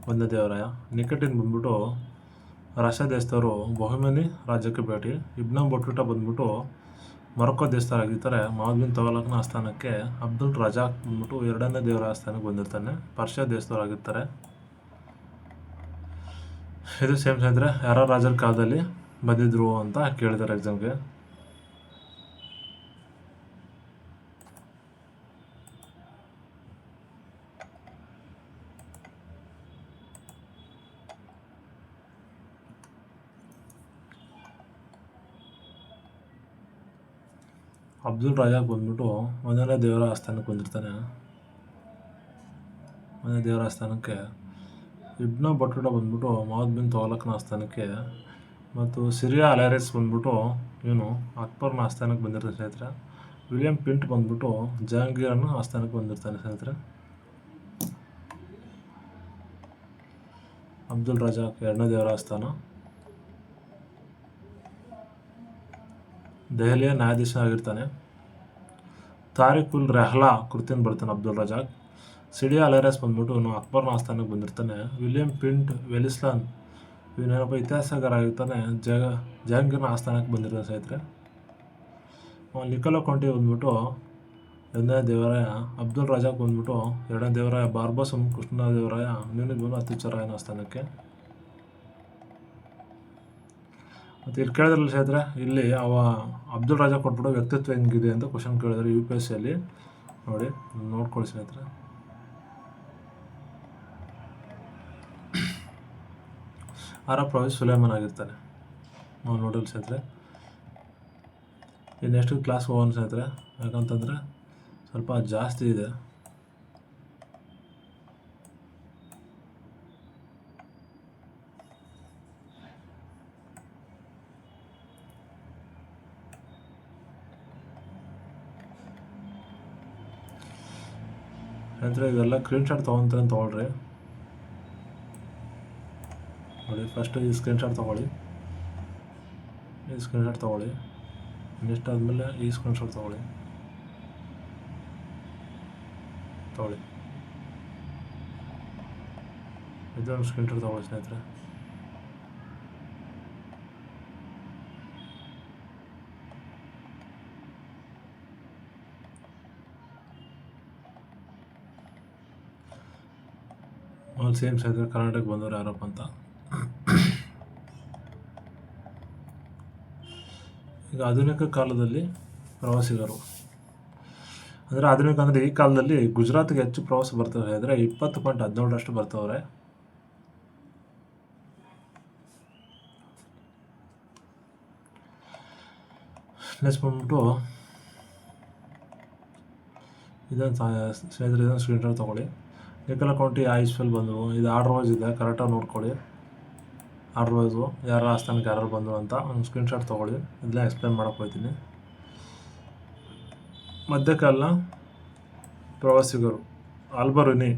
1ನೇ ದೇವರಾಯ. ನಿಕೋಟಿನ್ ಬಂದ್ಬಿಟ್ಟು ರಷ್ಯಾ ದೇಶದವರು ಬೊಹೆಮಿಯನ್ ರಾಜ್ಯಕ್ಕೆ ಭೇಟಿ. ಇಬ್ನ್ ಬಟೂಟಾ ಬಂದ್ಬಿಟ್ಟು ಮೊರಕ್ಕೋ ದೇಶದವರಾಗಿರ್ತಾರೆ. ಮೊಹಮ್ಮದ್ ಬಿನ್ ತೌಲಕನ ಆಸ್ಥಾನಕ್ಕೆ. ಅಬ್ದುಲ್ ರಜಾಕ್ ಬಂದ್ಬಿಟ್ಟು 2ನೇ ದೇವರಾಯ ಆಸ್ಥಾನಕ್ಕೆ ಬಂದಿರ್ತಾನೆ. ಪರ್ಷಿಯಾ ದೇಶದವರಾಗಿರ್ತಾರೆ. ಇದು ಸೇಮ್ ಸ್ನೇಹಿತರೆ. ಯಾರ ರಾಜರ ಕಾಲದಲ್ಲಿ ಬಂದಿದ್ರು ಅಂತ ಕೇಳಿದ್ದಾರೆ ಎಕ್ಸಾಮ್ಗೆ. ಅಬ್ದುಲ್ ರಜಾಕ್ ಬಂದ್ಬಿಟ್ಟು 1ನೇ ದೇವರ ಆಸ್ಥಾನಕ್ಕೆ ಬಂದಿರ್ತಾನೆ. 1ನೇ ದೇವರ ಆಸ್ಥಾನಕ್ಕೆ. ಇಬ್ನ್ ಬಟೂಟಾ ಬಂದ್ಬಿಟ್ಟು ಮೊಹಮ್ಮದ್ ಬಿನ್ ತೌಲಕನ ಆಸ್ಥಾನಕ್ಕೆ. ಮತ್ತು ಸಿರಿಯಾ ಅಲೈರಿಸ್ ಬಂದ್ಬಿಟ್ಟು ಇವನು ಅಕ್ಬರ್ನ ಆಸ್ಥಾನಕ್ಕೆ ಬಂದಿರ್ತಾನೆ ಸ್ನೇಹಿತರೆ. ವಿಲಿಯಂ ಪಿಂಟ್ ಬಂದ್ಬಿಟ್ಟು ಜಹಾಂಗೀರನ ಆಸ್ಥಾನಕ್ಕೆ ಬಂದಿರ್ತಾನೆ ಸ್ನೇಹಿತರೆ. ಅಬ್ದುಲ್ ರಜಾಕ್ 2ನೇ ದೇವರ ಆಸ್ಥಾನ. ದೆಹಲಿಯ ನ್ಯಾಯಾಧೀಶ ಆಗಿರ್ತಾನೆ. ತಾರಿಕ್ ಉಲ್ ರೆಹ್ಲಾ ಕೃತಿನ ಬರ್ತಾನೆ ಅಬ್ದುಲ್ ರಜಾಕ್. ಸಿರಿಯಾ ಅಲೈರಿಸ್ ಬಂದ್ಬಿಟ್ಟು ಇವನು ಅಕ್ಬರ್ನ ಆಸ್ಥಾನಕ್ಕೆ ಬಂದಿರ್ತಾನೆ. ವಿಲಿಯಂ ಪಿಂಟ್ ವೆಲಿಸ್ಲಾನ್ ಇವನೇನಪ್ಪ ಇತಿಹಾಸಗಾರ ಆಗಿರ್ತಾನೆ. ಜಹಾಂಗೀರ್ನ ಆಸ್ಥಾನಕ್ಕೆ ಬಂದಿರ್ತಾನೆ ಸ್ನೇಹಿತರೆ. ನಿಕೋಲಾ ಕೊಂಟಿ ಬಂದ್ಬಿಟ್ಟು 1ನೇ ದೇವರಾಯ. ಅಬ್ದುಲ್ ರಜಾಕ್ ಬಂದ್ಬಿಟ್ಟು 2ನೇ ದೇವರಾಯ. ಬಾರ್ಬಸಮ್ ಕೃಷ್ಣದೇವರಾಯ ಇವನಿಗೆ ಬಂದು ಅತ್ಯುಚ್ಚರಾಯನ ಆಸ್ಥಾನಕ್ಕೆ. ಮತ್ತು ಇಲ್ಲಿ ಕೇಳಿದ್ರಲ್ಲ ಸ್ನೇಹಿತರೆ, ಇಲ್ಲಿ ಅಬ್ದುಲ್ ರಜಾಕ್ ಕೊಟ್ಬಿಟ್ಟು ವ್ಯಕ್ತಿತ್ವ ಹೆಂಗಿದೆ ಅಂತ ಕ್ವಶನ್ ಕೇಳಿದ್ರೆ UPSCಯಲ್ಲಿ. ನೋಡಿ ನೋಡ್ಕೊಳ್ಳಿ ಸ್ನೇಹಿತರೆ. ಅರಬ್ ಪ್ರವಾಸಿ ಸುಲೈಮಾನ್ ಆಗಿರ್ತಾನೆ. ನಾವು ನೋಡಲ್ ಸ್ನೇಹಿತರೆ. ಈ ನೆಕ್ಸ್ಟ್ ಕ್ಲಾಸ್ ಹೋಗೋಣ ಸ್ನೇಹಿತರೆ, ಯಾಕಂತಂದರೆ ಸ್ವಲ್ಪ ಜಾಸ್ತಿ ಇದೆ. ಸ್ನೇಹಿತರೆ ಇದೆಲ್ಲ ಸ್ಕ್ರೀನ್ಶಾಟ್ ತೊಗೊತಾರೆ ತೊಗೊಳ್ರಿ. ನೋಡಿ ಫಸ್ಟ್ ಈ ಸ್ಕ್ರೀನ್ಶಾಟ್ ತೊಗೊಳ್ಳಿ. ಈ ಸ್ಕ್ರೀನ್ಶಾಟ್ ತೊಗೊಳ್ಳಿ. ನೆಕ್ಸ್ಟ್ ಆದಮೇಲೆ ಈ ಸ್ಕ್ರೀನ್ಶಾಟ್ ತೊಗೊಳ್ಳಿ. ತೊಗೊಳ್ಳಿ. ಇದೊಂದು ಸ್ಕ್ರೀನ್ ಶಾಟ್ ತೊಗೊಳ್ಳಿ ಸ್ನೇಹಿತರೆ. ಅಲ್ಲಿ ಸೇಮ್ ಸ್ನೇಹಿತರೆ ಕರ್ನಾಟಕಕ್ಕೆ ಬಂದವರು ಯಾರಪ್ಪ ಅಂತ. ಈಗ ಆಧುನಿಕ ಕಾಲದಲ್ಲಿ ಪ್ರವಾಸಿಗರು ಅಂದರೆ ಆಧುನಿಕ ಅಂದರೆ ಈ ಕಾಲದಲ್ಲಿ ಗುಜರಾತ್ಗೆ ಹೆಚ್ಚು ಪ್ರವಾಸ ಬರ್ತವೆ ಅಂದರೆ 20.17 ಬರ್ತವ್ರೆ. ನೆಕ್ಸ್ಟ್ ಬಂದ್ಬಿಟ್ಟು ಇದನ್ನು ಸ್ನೇಹಿತರೆ ಇದನ್ನು ಸ್ಕ್ರೀನ್ ಶಾಟ್ ತೊಗೊಳ್ಳಿ. ನಿಖಲ ಕೌಂಟಿ ಆಯುಷ್ಫಲ್ ಬಂದವು. ಇದು ಆರ್ಡರ್ ವೈಸ್ ಇದೆ, ಕರೆಕ್ಟಾಗಿ ನೋಡ್ಕೊಳ್ಳಿ. ಆರ್ಡರ್ ವೈಸು ಯಾರ ಆಸ್ಥಾನಕ್ಕೆ ಯಾರು ಬಂದರು ಅಂತ ಒಂದು ಸ್ಕ್ರೀನ್ ಶಾಟ್ ತೊಗೊಳ್ಳಿ. ಇದೆಲ್ಲ ಎಕ್ಸ್ಪ್ಲೇನ್ ಮಾಡೋಕೆ ಹೋಗ್ತೀನಿ. ಮಧ್ಯಕಾಲನ ಪ್ರವಾಸಿಗರು ಆಲ್ಬರುನಿ.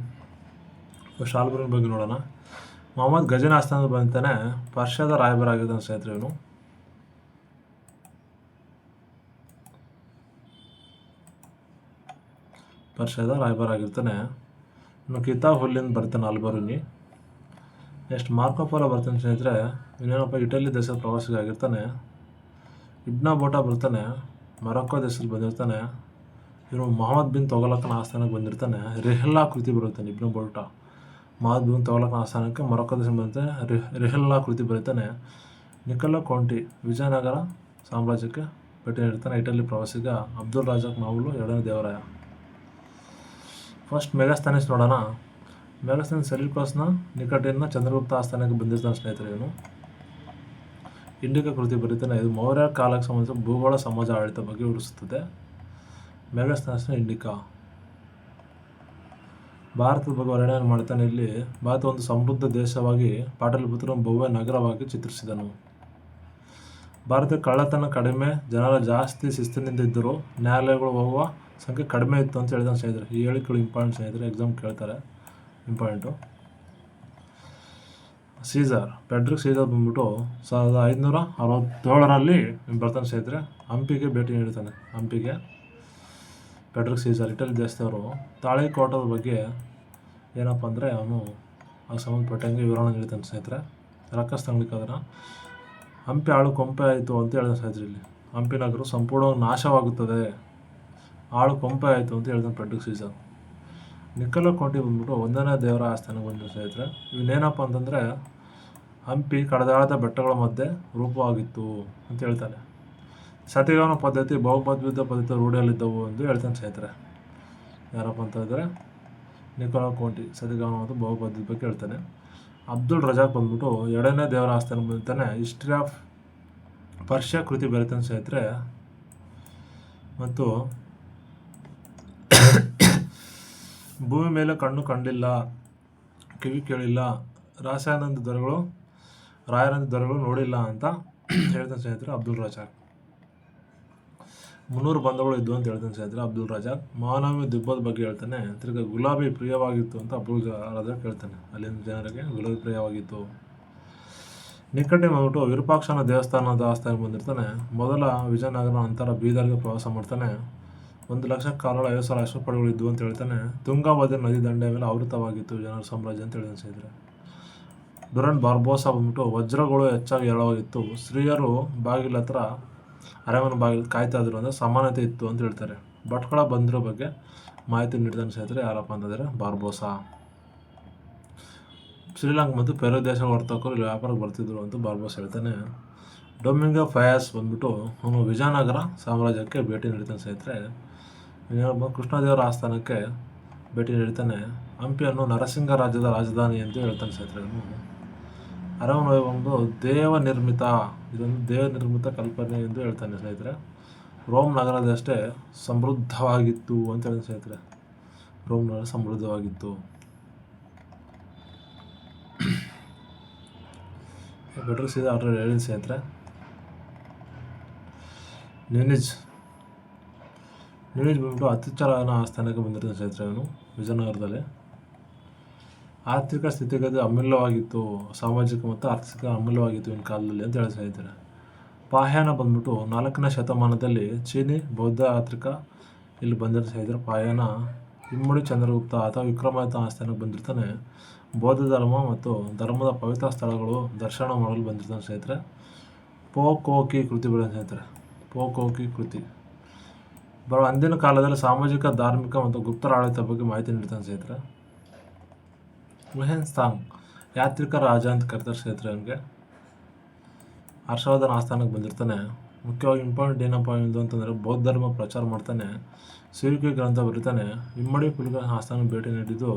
ಫಸ್ಟ್ ಆಲ್ಬರುನಿ ಬಗ್ಗೆ ನೋಡೋಣ. ಮೊಹಮ್ಮದ್ ಗಜನಿ ಆಸ್ಥಾನದ ಬಂತಾನೆ ಪರ್ಷಿಯಾದ ರಾಯಭಾರ ಸ್ನೇಹಿತರೆ ಇವನು. ಪರ್ಷಿಯಾದ ರಾಯಭಾರ ಆಗಿರ್ತಾನೆ. ಇನ್ನು ಕಿತಾಬ್ ಹುಲ್ಲಿಂದ ಬರ್ತಾನೆ ಆಲ್ಬರುನಿ. ನೆಕ್ಸ್ಟ್ ಮಾರ್ಕೋಪೋಲೋ ಬರ್ತಾನೆ ಸ್ನೇಹಿತರೆ. ಇನ್ನೇನಪ್ಪ ಇಟಲಿ ದೇಶದ ಪ್ರವಾಸಿಗ ಆಗಿರ್ತಾನೆ. ಇಬ್ನ ಬೋಟಾ ಬರ್ತಾನೆ, ಮೊರಕ್ಕೋ ದೇಶದಲ್ಲಿ ಬಂದಿರ್ತಾನೆ. ಇವನು ಮೊಹಮ್ಮದ್ ಬಿನ್ ತೊಗೊಲಕನ ಆಸ್ಥಾನಕ್ಕೆ ಬಂದಿರ್ತಾನೆ. ರಿಹಲ್ಲಾ ಕೃತಿ ಬರುತ್ತಾನೆ. ಇಬ್ನ ಬೋಟಾ ಮೊಹಮ್ಮದ್ ಬಿನ್ ತೊಗೊಲಕನ ಆಸ್ಥಾನಕ್ಕೆ ಮೊರಕ್ಕೋ ದೇಶದಲ್ಲಿ ಬಂದಿರ್ತಾನೆ. ರಿಹಲ್ಲಾ ಕೃತಿ ಬರೀತಾನೆ. ನಿಕೋಲಾ ಕೌಂಟಿ ವಿಜಯನಗರ ಸಾಮ್ರಾಜ್ಯಕ್ಕೆ ಭೇಟಿ ನೀಡ್ತಾನೆ. ಇಟಲಿ ಪ್ರವಾಸಿಗ ಅಬ್ದುಲ್ ರಾಜಾಕ್ ಮಾವುಲು 2ನೇ ದೇವರಾಯ. ಫಸ್ಟ್ ಮೆಗಾಸ್ಥಾನಿಸ್ ನೋಡೋಣ. ಮೆಗಾಸ್ಥಾನಿಸ್ ಸೆಲ್ಯೂಕಸ್ನ ನಿಕಟಿನ ಚಂದ್ರಗುಪ್ತ ಆಸ್ಥಾನಕ್ಕೆ ಬಂದಿರ್ತಾನೆ ಸ್ನೇಹಿತರೆ ಇವನು. ಇಂಡಿಕಾ ಕೃತಿ ಬರೀತಾನೆ. ಇದು ಮೌರ್ಯ ಕಾಲಕ್ಕೆ ಸಂಬಂಧಿಸಿದ ಭೂಗೋಳ ಸಮಾಜ ಆಡಳಿತ ಬಗ್ಗೆ ವಿವರಿಸುತ್ತದೆ. ಮೆಗಾಸ್ಥಾನಿಸ್ನ ಇಂಡಿಕಾ ಭಾರತದ ಬಗ್ಗೆ ವರ್ಣನೆ ಮಾಡ್ತಾನೆ. ಇಲ್ಲಿ ಭಾರತ ಒಂದು ಸಮೃದ್ಧ ದೇಶವಾಗಿ ಪಾಟಲಿಪುತ್ರ ಭವ್ಯ ನಗರವಾಗಿ ಚಿತ್ರಿಸಿದನು. ಭಾರತದ ಕಳ್ಳತನ ಕಡಿಮೆ, ಜನರ ಜಾಸ್ತಿ ಶಿಸ್ತಿನಿಂದ ಇದ್ದರು, ನ್ಯಾಯಾಲಯಗಳು ಹೋಗುವ ಸಂಖ್ಯೆ ಕಡಿಮೆ ಇತ್ತು ಅಂತ ಹೇಳಿದ ಸ್ನೇಹಿತರೆ. ಈ ಹೇಳಿಕೆಗಳು ಇಂಪಾರ್ಟೆಂಟ್ ಸ್ನೇಹಿತರೆ, ಎಕ್ಸಾಮ್ ಕೇಳ್ತಾರೆ, ಇಂಪಾರ್ಟೆಂಟು. ಸೀಸರ್ ಪೆಡ್ರಿಕ್ ಸೀಸರ್ ಬಂದ್ಬಿಟ್ಟು 1567ರಲ್ಲಿ ಬರ್ತಾನೆ ಸ್ನೇಹಿತರೆ. ಹಂಪಿಗೆ ಭೇಟಿ ನೀಡ್ತಾನೆ. ಹಂಪಿಗೆ ಪೆಡ್ರಿಕ್ ಸೀಸರ್ ಇಟಲಿ ದೇಶದವರು. ತಾಳಿಕೋಟದ ಬಗ್ಗೆ ಏನಪ್ಪ ಅಂದರೆ ಅವನು ಆ ಸಂಬಂಧಪಟ್ಟಂಗೆ ವಿವರಣೆ ನೀಡ್ತಾನೆ ಸ್ನೇಹಿತರೆ. ರಕ್ಕಸ್ತಂಗ್ಲಿಕ್ಕೆ ಹಂಪಿ ಆಳು ಕೊಂಪೆ ಆಯಿತು ಅಂತ ಹೇಳಿದ ಸ್ನೇಹಿತರೆ. ಇಲ್ಲಿ ಹಂಪಿ ನಗರ ಸಂಪೂರ್ಣವಾಗಿ ನಾಶವಾಗುತ್ತದೆ, ಆಳು ಕೊಂಪೆ ಆಯಿತು ಅಂತ ಹೇಳ್ತಾನೆ ಪೆಡ್ರಿಕ್ ಸೀಸರ್. ನಿಕೋಲಾ ಕೌಂಟಿ ಬಂದ್ಬಿಟ್ಟು 1ನೇ ದೇವರ ಆಸ್ಥಾನಕ್ಕೆ ಬಂದಿರೋ ಸ್ನೇಹಿತರೆ. ಇವನ್ನೇನಪ್ಪ ಅಂತಂದರೆ ಹಂಪಿ ಕಡದಾಳದ ಬೆಟ್ಟಗಳ ಮಧ್ಯೆ ರೂಪವಾಗಿತ್ತು ಅಂತ ಹೇಳ್ತಾನೆ. ಸತಿಗಾವನ ಪದ್ಧತಿ ಬಹುಪದ್ವಿಧ ಪದ್ಧತಿ ರೂಢಿಯಲ್ಲಿದ್ದವು ಎಂದು ಹೇಳ್ತಾನೆ ಸ್ನೇಹಿತರೆ. ಯಾರಪ್ಪ ಅಂತಂದರೆ ನಿಕೋಲಾ ಕೌಂಟಿ ಸತಿಗಾವನ ಮತ್ತು ಬಹುಪದ್ಧತಿ ಬಗ್ಗೆ ಹೇಳ್ತಾನೆ. ಅಬ್ದುಲ್ ರಜಾಕ್ ಬಂದ್ಬಿಟ್ಟು 2ನೇ ದೇವರ ಆಸ್ಥಾನಕ್ಕೆ ಬಂದಿರ್ತಾನೆ. ಹಿಸ್ಟ್ರಿ ಆಫ್ ಪರ್ಷಿಯಾ ಕೃತಿ ಬರೀತಾನೆ ಸ್ನೇಹಿತರೆ. ಮತ್ತು ಭೂಮಿ ಮೇಲೆ ಕಣ್ಣು ಕಂಡಿಲ್ಲ, ಕಿವಿ ಕೇಳಿಲ್ಲ, ರಾಯರಂತ ದೊರೆಗಳು ನೋಡಿಲ್ಲ ಅಂತ ಹೇಳ್ತಾನೆ ಸ್ನೇಹಿತರೆ ಅಬ್ದುಲ್ ರಜಾಕ್. 300 ಬಂಧಗಳು ಇದ್ವು ಅಂತ ಹೇಳ್ತಾನೆ ಸ್ನೇಹಿತರೆ ಅಬ್ದುಲ್ ರಜಾಕ್. ಮಹಾನವಮಿ ದಿಬ್ಬದ ಬಗ್ಗೆ ಹೇಳ್ತಾನೆ. ತಿರ್ಗಿ ಗುಲಾಬಿ ಪ್ರಿಯವಾಗಿತ್ತು ಅಂತ ಅಬ್ದುಲ್ ರಜಾಕ್ ಹೇಳ್ತಾನೆ. ಅಲ್ಲಿನ ಜನರಿಗೆ ಗುಲಾಬಿ ಪ್ರಿಯವಾಗಿತ್ತು. ನಿಕಟೆ ಬಂದ್ಬಿಟ್ಟು ವಿರೂಪಾಕ್ಷನ ದೇವಸ್ಥಾನದ ಆಸ್ಥಾನಕ್ಕೆ ಬಂದಿರ್ತಾನೆ. ಮೊದಲ ವಿಜಯನಗರ ನಂತರ ಬೀದರ್ಗೆ ಪ್ರವಾಸ ಮಾಡ್ತಾನೆ. 1,00,000 ಕಾಲಗಳ 50,000 ಅಶ್ವಪಡೆಗಳು ಇದ್ವು ಅಂತ ಹೇಳ್ತಾನೆ. ತುಂಗಾಭದ್ರಾ ನದಿ ದಂಡೆಯ ಮೇಲೆ ಆವೃತವಾಗಿತ್ತು ಜನರ ಸಾಮ್ರಾಜ್ಯ ಅಂತ ಹೇಳಿದ ಸ್ನೇಹಿತರೆ. ಡುರನ್ ಬಾರ್ಬೋಸಾ ಬಂದ್ಬಿಟ್ಟು ವಜ್ರಗಳು ಹೆಚ್ಚಾಗಿ ಹೇಳವಾಗಿತ್ತು. ಸ್ತ್ರೀಯರು ಬಾಗಿಲ ಹತ್ರ ಅರಮನೆ ಬಾಗಿಲು ಕಾಯ್ತಾ ಇದ್ರು ಅಂದರೆ ಸಮಾನತೆ ಇತ್ತು ಅಂತ ಹೇಳ್ತಾರೆ. ಭಟ್ಕಳ ಬಂದಿರೋ ಬಗ್ಗೆ ಮಾಹಿತಿ ನೀಡ್ತಾನೆ ಸ್ನೇಹಿತರೆ. ಯಾರಪ್ಪ ಅಂತಂದರೆ ಬಾರ್ಬೋಸಾ. ಶ್ರೀಲಂಕಾ ಮತ್ತು ಪೆರು ದೇಶಗಳ ವರ್ತಕರು ಇಲ್ಲಿ ವ್ಯಾಪಾರಕ್ಕೆ ಬರ್ತಿದ್ರು ಅಂತ ಬಾರ್ಬೋಸಾ ಹೇಳ್ತಾನೆ. ಡೊಮಿಂಗೋ ಫಯಾಸ್ ಬಂದ್ಬಿಟ್ಟು ಅವನು ವಿಜಯನಗರ ಸಾಮ್ರಾಜ್ಯಕ್ಕೆ ಭೇಟಿ ನೀಡ್ತಾನೆ ಸ್ನೇಹಿತರೆ. ಕೃಷ್ಣದೇವರ ಆಸ್ಥಾನಕ್ಕೆ ಭೇಟಿ ನೀಡ್ತಾನೆ. ಹಂಪಿಯನ್ನು ನರಸಿಂಗ ರಾಜ್ಯದ ರಾಜಧಾನಿ ಎಂದು ಹೇಳ್ತಾನೆ ಸ್ನೇಹಿತರೆ. ಅರಮನೆ ಒಂದು ಇದೊಂದು ದೇವ ನಿರ್ಮಿತ ಕಲ್ಪನೆ ಎಂದು ಹೇಳ್ತಾನೆ ಸ್ನೇಹಿತರೆ. ರೋಮ್ ನಗರದಷ್ಟೇ ಸಮೃದ್ಧವಾಗಿತ್ತು ಅಂತ ಹೇಳಿದ ಸ್ನೇಹಿತರೆ. ರೋಮ್ ನಗರ ಸಮೃದ್ಧವಾಗಿತ್ತು. ಬೆಟ್ರ್ ಸೀದಾ ಆಲ್ರೆಡಿ ಹೇಳಿದ ಸ್ನೇಹಿತರೆ. ನ್ಯೂನಿಜ್ ಬಂದ್ಬಿಟ್ಟು ಅತ್ಯುಚ್ಚರನ ಆಸ್ಥಾನಕ್ಕೆ ಬಂದಿರ್ತಾನೆ ಸ್ನೇಹಿತರೆ. ಅವನು ವಿಜಯನಗರದಲ್ಲಿ ಆರ್ಥಿಕ ಸ್ಥಿತಿಗತಿ ಅಮೂಲ್ಯವಾಗಿತ್ತು, ಸಾಮಾಜಿಕ ಮತ್ತು ಆರ್ಥಿಕ ಅಮೂಲ್ಯವಾಗಿತ್ತು ಇನ್ ಕಾಲದಲ್ಲಿ ಅಂತ ಹೇಳಿ ಸ್ನೇಹಿತರೆ. ಪಾಹ್ಯಾನ ಬಂದ್ಬಿಟ್ಟು 4ನೇ ಶತಮಾನದಲ್ಲಿ ಚೀನಿ ಬೌದ್ಧ ಆರ್ಥಿಕ ಇಲ್ಲಿ ಬಂದಿರೋ ಸ್ನೇಹಿತರೆ. ಪಾಹ್ಯಾನ ಇಮ್ಮಡಿ ಚಂದ್ರಗುಪ್ತ ಅಥವಾ ವಿಕ್ರಮಾದಿತ್ಯ ಆಸ್ಥಾನಕ್ಕೆ ಬಂದಿರ್ತಾನೆ. ಬೌದ್ಧ ಧರ್ಮ ಮತ್ತು ಧರ್ಮದ ಪವಿತ್ರ ಸ್ಥಳಗಳು ದರ್ಶನ ಮಾಡಲು ಬಂದಿರ್ತಾನೆ ಸ್ನೇಹಿತರೆ. ಪೋಕೋಕಿ ಕೃತಿ ಬರೆದ ಸ್ನೇಹಿತರೆ. ಪೋಕೋಕಿ ಕೃತಿ ಅಂದಿನ ಕಾಲದಲ್ಲಿ ಸಾಮಾಜಿಕ, ಧಾರ್ಮಿಕ ಮತ್ತು ಗುಪ್ತರ ಆಡಳಿತ ಬಗ್ಗೆ ಮಾಹಿತಿ ನೀಡ್ತಾನೆ ಸ್ನೇಹಿತರೆ. ಮೆಹೆನ್ಸಾಂಗ್ ಯಾತ್ರಿಕ ರಾಜ ಅಂತ ಕರೀತಾರೆ ಸ್ನೇಹಿತರೆ. ಅವನಿಗೆ ಹರ್ಷವರ್ಧನ ಆಸ್ಥಾನಕ್ಕೆ ಬಂದಿರ್ತಾನೆ. ಮುಖ್ಯವಾಗಿ ಇಂಪಾರ್ಟೆಂಟ್ ಏನಪ್ಪ ಎಂದು ಅಂತಂದರೆ ಬೌದ್ಧ ಧರ್ಮ ಪ್ರಚಾರ ಮಾಡ್ತಾನೆ. ಸಿರುಕಿ ಗ್ರಂಥ ಬರೀತಾನೆ. ಇಮ್ಮಡಿ ಪುಲಿಕ ಆಸ್ಥಾನಕ್ಕೆ ಭೇಟಿ ನೀಡಿದ್ದು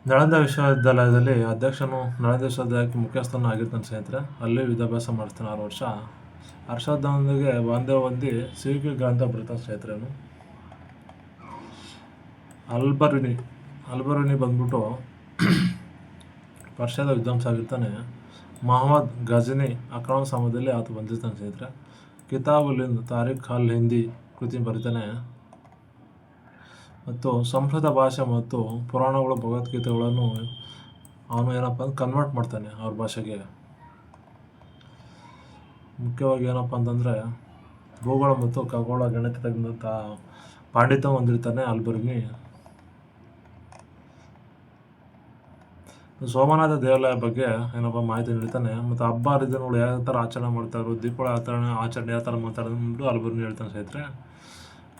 ನಳಂದ ವಿಶ್ವವಿದ್ಯಾಲಯದಲ್ಲಿ ಅಧ್ಯಕ್ಷನು, ನಳಂದ ವಿಶ್ವವಿದ್ಯಾಲಯಕ್ಕೆ ಮುಖ್ಯಸ್ಥನ ಆಗಿರ್ತಾನೆ ಸ್ನೇಹಿತರೆ. ಅಲ್ಲಿ ವಿದ್ಯಾಭ್ಯಾಸ ಮಾಡ್ತಾನೆ 6 ವರ್ಷ. ಹರ್ಷವರ್ಧನೊಂದಿಗೆ ಬಾಂಧವ್ಯ ಹೊಂದಿ ಸಿರುಕಿ ಗ್ರಂಥ ಬರೀತಾನೆ ಸ್ನೇಹಿತರೆ. ಅಲ್ಬರುನಿ ಬಂದ್ಬಿಟ್ಟು ಪರ್ಷಿಯಾದ ವಿದ್ವಾಂಸ ಆಗಿರ್ತಾನೆ. ಮೊಹಮ್ಮದ್ ಗಜನಿ ಆಕ್ರಮಣ ಸಮಯದಲ್ಲಿ ಆತ ಬಂದಿರ್ತಾನೆ ಸ್ನೇಹಿತರೆ. ಕಿತಾಬುಲ್ ಹಿಂದ್ ತಾರಿಖ್ ಅಲ್ ಹಿಂದಿ ಕೃತಿ ಬರೀತಾನೆ. ಮತ್ತು ಸಂಸ್ಕೃತ ಭಾಷೆ ಮತ್ತು ಪುರಾಣಗಳು, ಭಗವದ್ಗೀತೆಗಳನ್ನು ಅವನು ಏನಪ್ಪ ಅಂದ್ರೆ ಕನ್ವರ್ಟ್ ಮಾಡ್ತಾನೆ ಅವ್ರ ಭಾಷೆಗೆ. ಮುಖ್ಯವಾಗಿ ಏನಪ್ಪ ಅಂತಂದರೆ ಭೂಗೋಳ ಮತ್ತು ಖಗೋಳ ಗಣಿತದಂಥ ಪಾಂಡಿತ್ಯ ಹೊಂದಿರ್ತಾನೆ ಅಲ್ಬರುನಿ. ಸೋಮನಾಥ ದೇವಾಲಯ ಬಗ್ಗೆ ಏನಪ್ಪ ಮಾಹಿತಿ ನೀಡ್ತಾನೆ. ಮತ್ತು ಹಬ್ಬ ಹರಿದಿನಗಳು ಯಾವ ಥರ ಆಚರಣೆ ಮಾಡ್ತಾರೋ, ದೀಪಾವಳಿ ಆಚರಣೆ ಯಾವ ಥರ ಮಾಡ್ತಾರೆ ಅಂದ್ಬಿಟ್ಟು ಅಲ್ಬರುನಿ ಹೇಳ್ತಾನೆ ಸ್ನೇಹಿತರೆ.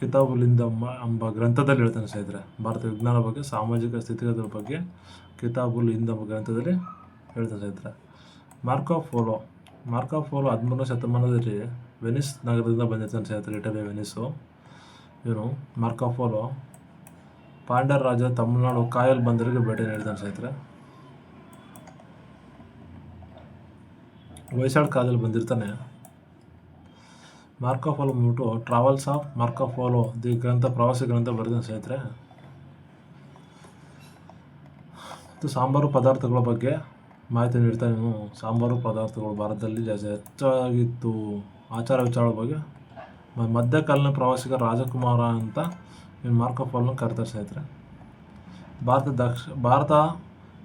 ಕಿತಾಬುಲ್ ಹಿಂದ್ ಎಂಬ ಗ್ರಂಥದಲ್ಲಿ ಹೇಳ್ತಾನೆ ಸ್ನೇಹಿತರೆ. ಭಾರತ ವಿಜ್ಞಾನ ಬಗ್ಗೆ, ಸಾಮಾಜಿಕ ಸ್ಥಿತಿಗತಿಗಳ ಬಗ್ಗೆ ಕಿತಾಬುಲ್ ಹಿಂದ್ ಎಂಬ ಗ್ರಂಥದಲ್ಲಿ ಹೇಳ್ತಾನೆ ಸ್ನೇಹಿತರೆ. ಮಾರ್ಕೊ ಪೋಲೊ 13ನೇ ಶತಮಾನದಲ್ಲಿ ವೆನಿಸ್ ನಗರದಿಂದ ಬಂದಿರ್ತಾನೆ ಸ್ನೇಹಿತರೆ. ಇಟಲಿ ವೆನಿಸು. ಇವನು ಮಾರ್ಕೊ ಪೋಲೊ ಪಾಂಡ್ಯರ ರಾಜ್ಯದ ತಮಿಳುನಾಡು ಕಾಯಲ್ ಬಂದರಿಗೆ ಭೇಟಿ ನೀಡ್ತಾನೆ ಸ್ನೇಹಿತರೆ. ಹೊಯ್ಸಳ ಕಾಲದಲ್ಲಿ ಬಂದಿರ್ತಾನೆ. ಮಾರ್ಕೊ ಪೋಲೊ ಬಂದ್ಬಿಟ್ಟು travels of Marco polo the ಗ್ರಂಥ, ಪ್ರವಾಸಿ ಗ್ರಂಥ ಬರೆದ ಸ್ನೇಹಿತರೆ. ಮತ್ತು ಸಾಂಬಾರು ಪದಾರ್ಥಗಳ ಬಗ್ಗೆ ಮಾಹಿತಿ ನೀಡ್ತಾನೆ. ಇವನು ಸಾಂಬಾರು ಪದಾರ್ಥಗಳು ಭಾರತದಲ್ಲಿ ಜಾಸ್ತಿ ಹೆಚ್ಚಾಗಿತ್ತು. ಆಚಾರ ವಿಚಾರಗಳ ಬಗ್ಗೆ ಮಧ್ಯಕಾಲೀನ ಪ್ರವಾಸಿಗ ರಾಜಕುಮಾರ ಅಂತ ಇವನು ಮಾರ್ಕೊ ಪೋಲೊನ ಕರೀತಾರೆ ಸ್ನೇಹಿತರೆ.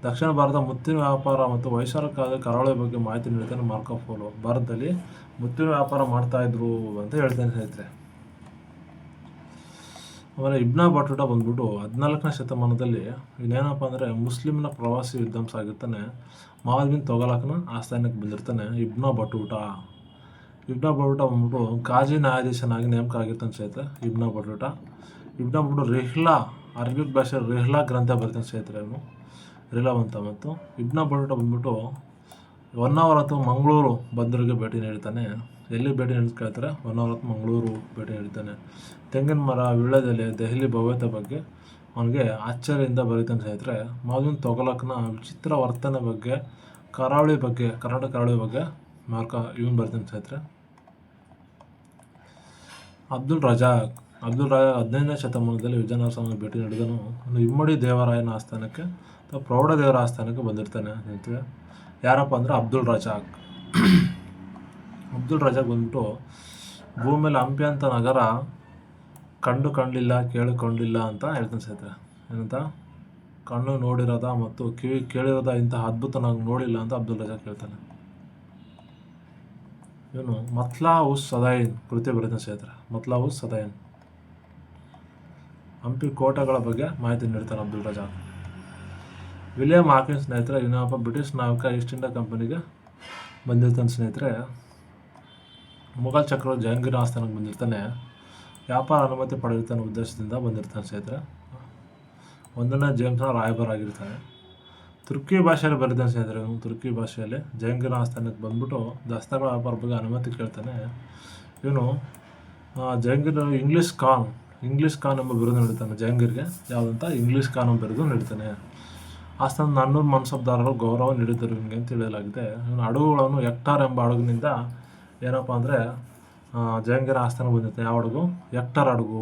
ದಕ್ಷಿಣ ಭಾರತ ಮುತ್ತಿನ ವ್ಯಾಪಾರ ಮತ್ತು ಹೊಯ್ಸಳ ಕಾಲದ ಕರಾವಳಿ ಬಗ್ಗೆ ಮಾಹಿತಿ ನೀಡ್ತಾನೆ ಮಾರ್ಕೊ ಪೋಲೊ. ಭಾರತದಲ್ಲಿ ಮುತ್ತಿನ ವ್ಯಾಪಾರ ಮಾಡ್ತಾಯಿದ್ರು ಅಂತ ಹೇಳ್ತಾನೆ ಸ್ನೇಹಿತರೆ. ಆಮೇಲೆ ಇಬ್ನ ಬಟುಟಾ ಬಂದ್ಬಿಟ್ಟು 14ನೇ ಶತಮಾನದಲ್ಲಿ ಇನ್ನೇನಪ್ಪ ಅಂದರೆ ಮುಸ್ಲಿಮ್ನ ಪ್ರವಾಸಿ ವಿದ್ವಾಂಸ ಆಗಿರ್ತಾನೆ. ಮಹಮ್ಮದ್ ಬಿನ್ ತೊಗಲಕನ ಆಸ್ಥಾನಕ್ಕೆ ಬಂದಿರ್ತಾನೆ ಇಬ್ನ ಬಟುಟಾ ಬಂದ್ಬಿಟ್ಟು ಕಾಜಿ ನ್ಯಾಯಾಧೀಶನಾಗಿ ನೇಮಕ ಆಗಿರ್ತಾನೆ ಸ್ನೇಹಿತರೆ. ಇಬ್ನ ಬಂದ್ಬಿಟ್ಟು ರಿಹ್ಲಾ, ಅರಬಿಕ್ ಭಾಷೆ ರಿಹ್ಲಾ ಗ್ರಂಥ ಬರೀತಾನೆ ಸ್ನೇಹಿತರೆ. ಅವನು ರಿಹ್ಲಾವಂತ. ಮತ್ತು ಇಬ್ನ ಬಟುಟಾ ಬಂದ್ಬಿಟ್ಟು ಹೊನ್ನಾವರ ಅಥವಾ ಮಂಗಳೂರು ಬಂದರಿಗೆ ಭೇಟಿ ನೀಡ್ತಾನೆ. ಎಲ್ಲಿ ಭೇಟಿ ನೀಡ್ತಾರೆ? ಹೊನ್ನಾವರ ಅಥವಾ ಮಂಗಳೂರು ಭೇಟಿ ನೀಡ್ತಾನೆ. ತೆಂಗಿನ ಮರ, ವೀಳ್ಯದೆಲೆ, ದೆಹಲಿ ಭವ್ಯತೆ ಬಗ್ಗೆ ಅವನಿಗೆ ಆಶ್ಚರ್ಯದಿಂದ ಬರೀತಾನೆ ಸ್ನೇಹಿತರೆ. ಮಹಮ್ಮದ್ ಬಿನ್ ತೊಗಲಕನ ವಿಚಿತ್ರ ವರ್ತನೆ ಬಗ್ಗೆ, ಕರ್ನಾಟಕ ಕರಾವಳಿ ಬಗ್ಗೆ ಇವನು ಬರೀತಾನೆ ಸ್ನೇಹಿತರೆ. ಅಬ್ದುಲ್ ರಜಾಕ್ 15ನೇ ಶತಮಾನದಲ್ಲಿ ವಿಜಯನಗರ ಸಾಮ್ರಾಜ್ಯಕ್ಕೆ ಭೇಟಿ ನೀಡಿದನು. ಇಮ್ಮಡಿ ದೇವರಾಯನ ಆಸ್ಥಾನಕ್ಕೆ ಅಥವಾ ಪ್ರೌಢ ದೇವರ ಆಸ್ಥಾನಕ್ಕೆ ಬಂದಿರ್ತಾನೆ ಸ್ನೇಹಿತರೆ. ಯಾರಪ್ಪ ಅಂದರೆ ಅಬ್ದುಲ್ ರಜಾಕ್ ಬಂದ್ಬಿಟ್ಟು ಭೂಮಿ ಮೇಲೆ ಹಂಪಿ ಅಂತ ನಗರ ಕಂಡಿಲ್ಲ, ಕೇಳಿಕೊಂಡಿಲ್ಲ ಅಂತ ಹೇಳ್ತಾನೆ ಸ್ನೇಹಿತರೆ. ಏನಂತ? ಕಣ್ಣು ನೋಡಿರೋದ ಮತ್ತು ಕಿವಿ ಕೇಳಿರೋದ ಇಂತಹ ಅದ್ಭುತ ನಾವು ನೋಡಿಲ್ಲ ಅಂತ ಅಬ್ದುಲ್ ರಜಾಕ್ ಹೇಳ್ತಾನೆ. ಇವನು ಮತ್ಲಾ ಉಸ್ ಸದೈನ್ ಕೃತಿ ಬರೀತಾನೆ ಸ್ನೇಹಿತರೆ. ಮತ್ಲಾ ಉಸ್ ಸದೈನ್ ಹಂಪಿ ಕೋಟೆಗಳ ಬಗ್ಗೆ ಮಾಹಿತಿ ನೀಡ್ತಾನೆ ಅಬ್ದುಲ್ ರಜಾಕ್. ವಿಲಿಯಂ ಹಾಕಿನ್ಸ್ ಸ್ನೇಹಿತರೆ. ಇವನಪ್ಪ ಬ್ರಿಟಿಷ್ ನಾವಿಕ, ಈಸ್ಟ್ ಇಂಡಿಯಾ ಕಂಪನಿಗೆ ಬಂದಿರ್ತಾನೆ ಸ್ನೇಹಿತರೆ. ಮುಘಲ್ ಚಕ್ರವರ್ತಿ ಜಹಾಂಗೀರ್ ಆಸ್ಥಾನಕ್ಕೆ ಬಂದಿರ್ತಾನೆ. ವ್ಯಾಪಾರ ಅನುಮತಿ ಪಡೆದಿರ್ತಾನೆ ಉದ್ದೇಶದಿಂದ ಬಂದಿರ್ತಾನೆ ಸ್ನೇಹಿತರೆ. 1ನೇ ಜೇಮ್ಸ್ನ ರಾಯಭಾರ ಆಗಿರ್ತಾನೆ. ತುರ್ಕಿ ಭಾಷೆಯಲ್ಲಿ ಬರೀತಾನೆ ಸ್ನೇಹಿತರೆ. ಇವನು ತುರ್ಕಿ ಭಾಷೆಯಲ್ಲಿ ಜಹಾಂಗೀರ್ ಆಸ್ಥಾನಕ್ಕೆ ಬಂದ್ಬಿಟ್ಟು ದಸ್ತಗಳ ವ್ಯಾಪಾರ ಬಗ್ಗೆ ಅನುಮತಿ ಕೇಳ್ತಾನೆ. ಇವನು ಜಹಾಂಗೀರ್ ಇಂಗ್ಲೀಷ್ ಖಾನ್ ಎಂಬ ಬಿರುದು ನೀಡ್ತಾನೆ ಜಹಾಂಗೀರ್ಗೆ. ಯಾವುದಂತ? ಇಂಗ್ಲೀಷ್ ಖಾನ್ ಎಂಬ ಬಿರುದು ನೀಡ್ತಾನೆ. ಆಸ್ಥಾನದ 400 ಮನ್ಸಬ್ದಾರರು ಗೌರವ ನೀಡಿದ್ದರು ಇವನಿಗೆ ಅಂತ ತಿಳಿಯಲಾಗಿದೆ. ಇವನು ಹಡಗುಗಳನ್ನು ಹೆಕ್ಟಾರ್ ಎಂಬ ಹಡಗಿನಿಂದ ಏನಪ್ಪ ಅಂದರೆ ಜಹಾಂಗೀರ್ ಆಸ್ಥಾನ ಬಂದಿರ್ತಾನೆ. ಯಾವ ಹಡಗು? ಹೆಕ್ಟಾರ್ ಹಡಗು